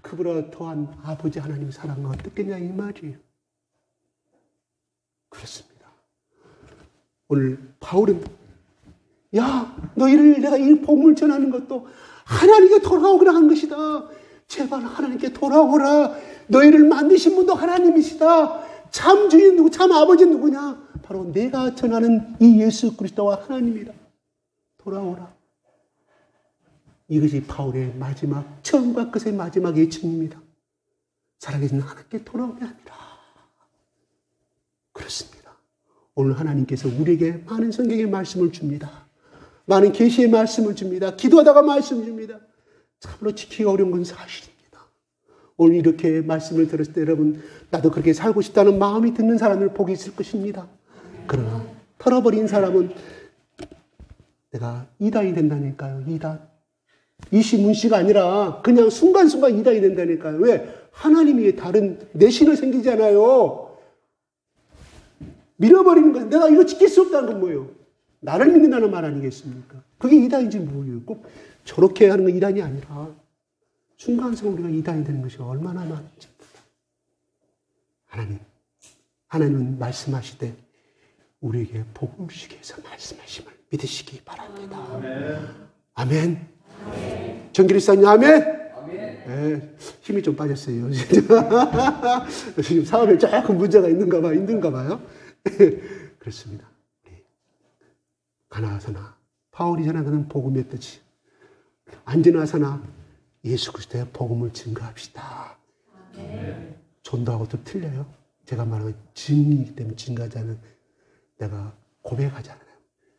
Speaker 3: 그보다 더한 아버지 하나님 사랑은 어떻겠냐 이 말이에요. 그렇습니다. 오늘 바울은 야 너희를 내가 이 복음을 전하는 것도 하나님께 돌아오기라 한 것이다. 제발 하나님께 돌아오라. 너희를 만드신 분도 하나님이시다. 참 주인 누구 참 아버지 누구냐. 바로 내가 전하는 이 예수 그리스도와 하나님이다. 돌아오라. 이것이 바울의 마지막, 처음과 끝의 마지막 예언입니다. 살아계신 하나님께 돌아오게 합니다. 그렇습니다. 오늘 하나님께서 우리에게 많은 성경의 말씀을 줍니다. 많은 계시의 말씀을 줍니다. 기도하다가 말씀 줍니다. 참으로 지키기 어려운 건 사실입니다. 오늘 이렇게 말씀을 들었을 때 여러분 나도 그렇게 살고 싶다는 마음이 드는 사람을 복이 있을 것입니다. 그러나 털어버린 사람은 내가 이단이 된다니까요. 이단. 이시문씨가 아니라 그냥 순간순간 이단이 된다니까요. 왜? 하나님이 다른 내신을 생기잖아요. 밀어버리는 것은 내가 이거 지킬 수 없다는 건 뭐예요? 나를 믿는다는 말 아니겠습니까? 그게 이단인지 뭐예요? 꼭 저렇게 하는 건 이단이 아니라 순간순간 우리가 이단이 되는 것이 얼마나 많은지. 하나님은 말씀하시되 우리에게 복음을 주시기 위해서 말씀하심을 믿으시기 바랍니다. 아멘. 정기리사님 아멘. 네, 힘이 좀 빠졌어요. 지금 사업에 조금 문제가 힘든가 봐요. 그렇습니다. 가나아서나 바울이 전하는 복음의 뜻이 안지나서나 예수 그리스도의 복음을 증거합시다. 전도하고 좀 틀려요. 제가 말하는 증이기 때문에 증거하자는 내가 고백하잖아요.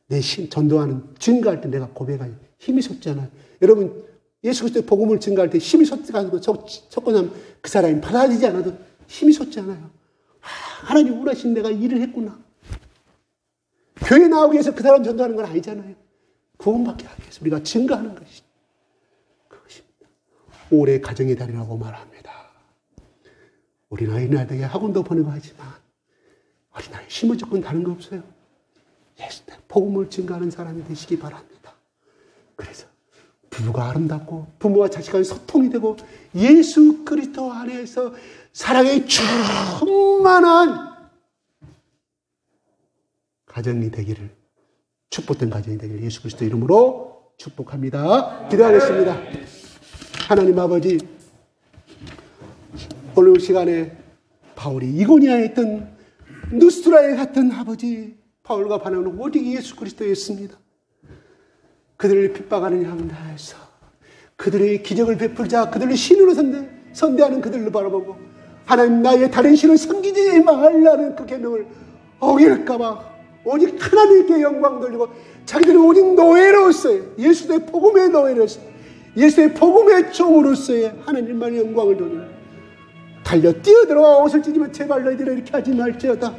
Speaker 3: 내 전도하는 증거할 때 내가 고백하니 힘이 솟잖아요. 여러분 예수 그리스도의 복음을 증거할 때 힘이 솟아가지고 솟고 나면 그 사람이 받아들이지 않아도 힘이 솟잖아요. 하나님 우라신 내가 일을 했구나. 교회 나오기 위해서 그 사람 전도하는 건 아니잖아요. 구원받게 하기 위해서 우리가 증거하는 것이 그것입니다. 올해 가정의 달이라고 말합니다. 우리는 어린아이들에게 학원도 보내고 하지만 어린아이 심은 조건 다른 거 없어요. 예수의 복음을 증거하는 사람이 되시기 바랍니다. 그래서 부부가 아름답고 부모와 자식 간의 소통이 되고 예수 그리스도 안에서 사랑의 충만한 가정이 되기를 축복된 가정이 되기를 예수 그리스도 이름으로 축복합니다. 기도하겠습니다. 하나님 아버지 오늘 시간에 바울이 이고니아에 있던 누스트라에 갔던 아버지 바울과 바나바는 오직 예수 그리스도였습니다. 그들을 핍박하는 양 다해서 그들의 기적을 베풀자 그들을 신으로 선대하는 그들을 바라보고 하나님 나의 다른 신을 섬기지 말라는 그 계명을 어길까봐 오직 하나님께 영광 돌리고 자기들이 오직 노예로서 예수의 복음의 노예로서 예수의 복음의 종으로서의 하나님만의 영광을 돌리며 달려 뛰어들어와 옷을 찢으며 제발 너희들이 이렇게 하지 말지어다.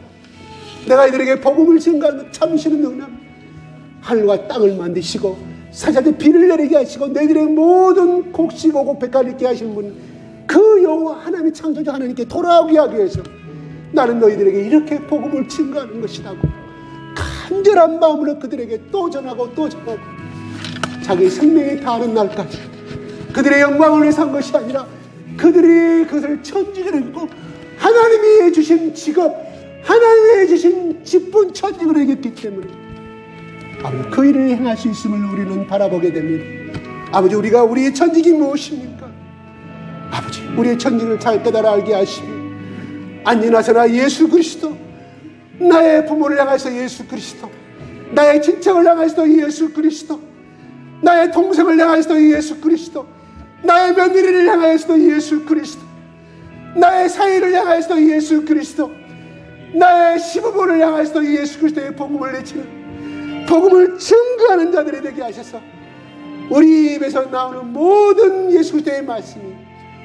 Speaker 3: 내가 이들에게 복음을 증거하는 참으시는 능력, 하늘과 땅을 만드시고 사자들 비를 내리게 하시고 너희들의 모든 곡식고 곡백가를 있게 하시는 분, 그 여호와 하나님의 창조자 하나님께 돌아오게 하기 위해서 나는 너희들에게 이렇게 복음을 증거하는 것이라고 간절한 마음으로 그들에게 또 전하고 또 전하고, 자기 생명이 다하는 날까지 그들의 영광을 위해서 한 것이 아니라 그들이 그것을 천직을 했고 하나님이 주신 직업, 하나님이 주신 직분 천직을 했기 때문에 아버지 그 일을 행할 수 있음을 우리는 바라보게 됩니다. 아버지, 우리가 우리의 천직이 무엇입니까? 아버지, 우리의 천직을 잘 깨달아 알게 하시며 안지나서나 예수 그리스도, 나의 부모를 향해서 예수 그리스도, 나의 친척을 향해서도 예수 그리스도, 나의 동생을 향해서도 예수 그리스도, 나의 며느리를 향해서도 예수 그리스도, 나의 사위를 향해서도 예수 그리스도, 나의 시부모를 향해서도 예수 그리스도의 복음을 내치는, 복음을 증거하는 자들이 되게 하셔서 우리 입에서 나오는 모든 예수 그리스도의 말씀이,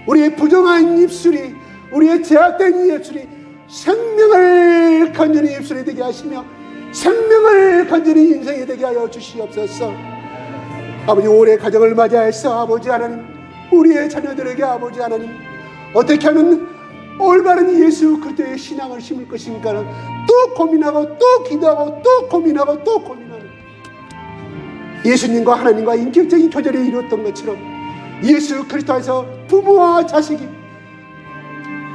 Speaker 3: 우리의 부정한 입술이, 우리의 제약된 입술이 생명을 건지는 입술이 되게 하시며 생명을 건지는 인생이 되게 하여 주시옵소서. 아버지, 올해 가정을 맞이해서 아버지 하나님, 우리의 자녀들에게 아버지 하나님 어떻게 하면 올바른 예수 그리스도의 신앙을 심을 것인가를 또 고민하고 또 기도하고 또 고민하고 또 고민하는, 예수님과 하나님과 인격적인 교제를 이루었던 것처럼 예수 그리스도 안에서 부모와 자식이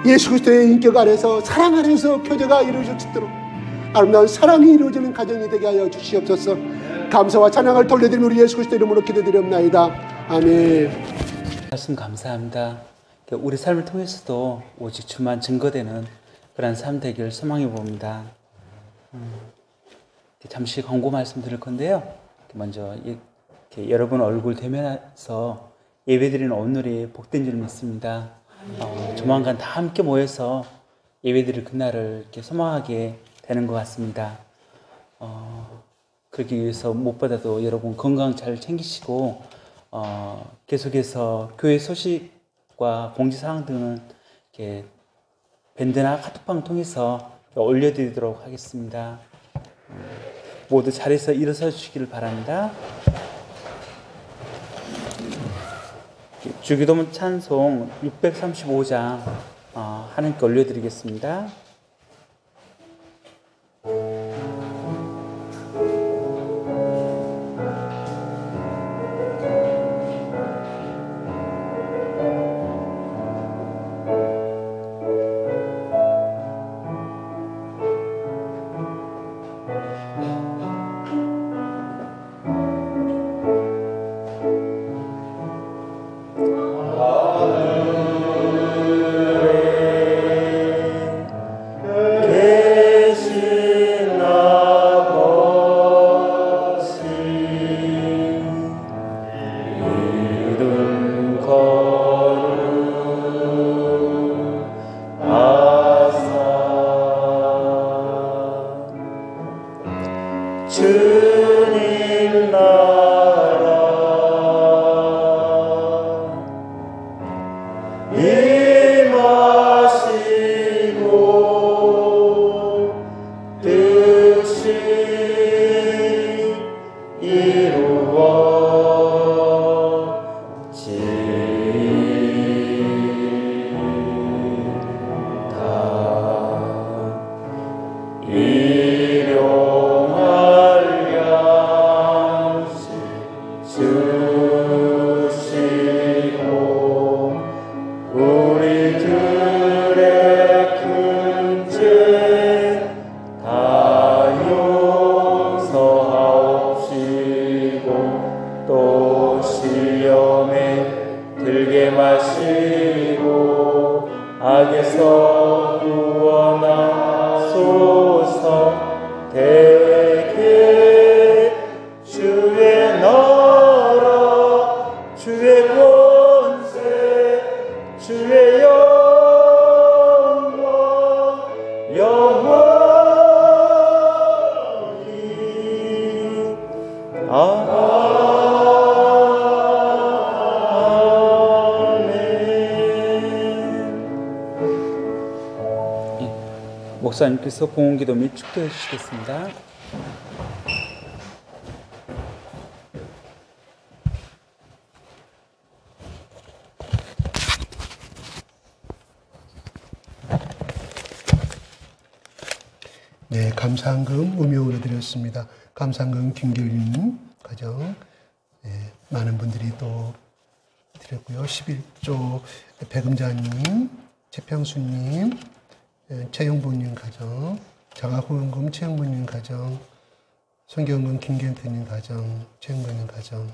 Speaker 3: 예수 그리스도의 인격 안에서 사랑 안에서 교제가 이루어졌도록 아름다운 사랑이 이루어지는 가정이 되게 하여 주시옵소서. 감사와 찬양을 돌려드리며 우리 예수 그리스도 이름으로 기도드리옵나이다. 아멘.
Speaker 2: 말씀 감사합니다. 우리 삶을 통해서도 오직 주만 증거되는 그런 삶 되기를 소망해 봅니다. 잠시 광고 말씀 드릴 건데요. 먼저 이렇게 여러분 얼굴 대면해서 예배드리는 오늘이 복된 줄 믿습니다. 조만간 다 함께 모여서 예배드릴 그날을 이렇게 소망하게 되는 것 같습니다. 그러기 위해서 무엇보다도 여러분 건강 잘 챙기시고 계속해서 교회 소식과 공지사항 등은 이렇게 밴드나 카톡방 통해서 올려드리도록 하겠습니다. 모두 자리에서 일어서 주시기를 바랍니다. 주기도문 찬송 635장 하나님께 올려드리겠습니다. 목사님께서 봉헌기도 및 축도해 주시겠습니다.
Speaker 3: 네, 감사한금 음용으로 드렸습니다. 감사한금 김결림 가정, 네, 많은 분들이 또 드렸고요. 11조 백음자님, 최평수님, 최영복님 가정, 자가후원금 최영복님 가정, 성경금 김gen태님 가정, 최영복님 가정,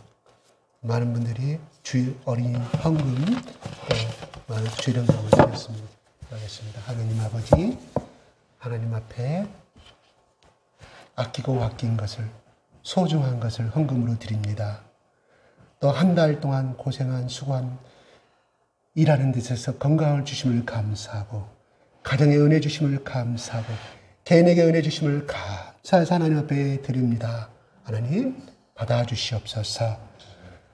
Speaker 3: 많은 분들이 주일 어린이 헌금 또 많은 주일헌금을 드렸습니다. 하겠습니다. 하나님 아버지, 하나님 앞에 아끼고 아낀 것을, 소중한 것을 헌금으로 드립니다. 또 한 달 동안 고생한 수고한 일하는 데 있어서 건강을 주심을 감사하고, 가정에 은혜 주심을 감사하고, 개인에게 은혜 주심을 감사해서 하나님 앞에 드립니다. 하나님 받아주시옵소서.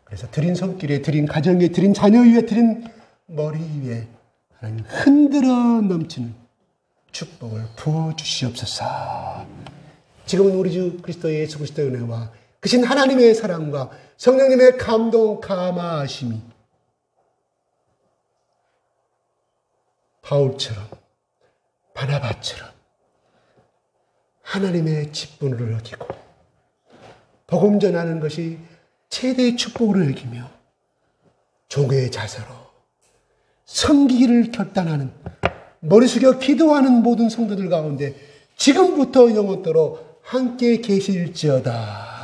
Speaker 3: 그래서 드린 손길에, 드린 가정에, 드린 자녀 위에, 드린 머리 위에 하나님 흔들어 넘치는 축복을 부어주시옵소서. 지금은 우리 주 그리스도 예수 그리스도의 은혜와 크신 하나님의 사랑과 성령님의 감동 감화하심이 바울처럼, 바나바처럼 하나님의 직분을 여기고 복음 전하는 것이 최대의 축복으로 여기며 종의 자세로 섬기기를 결단하는, 머리 숙여 기도하는 모든 성도들 가운데 지금부터 영원토록 함께 계실지어다.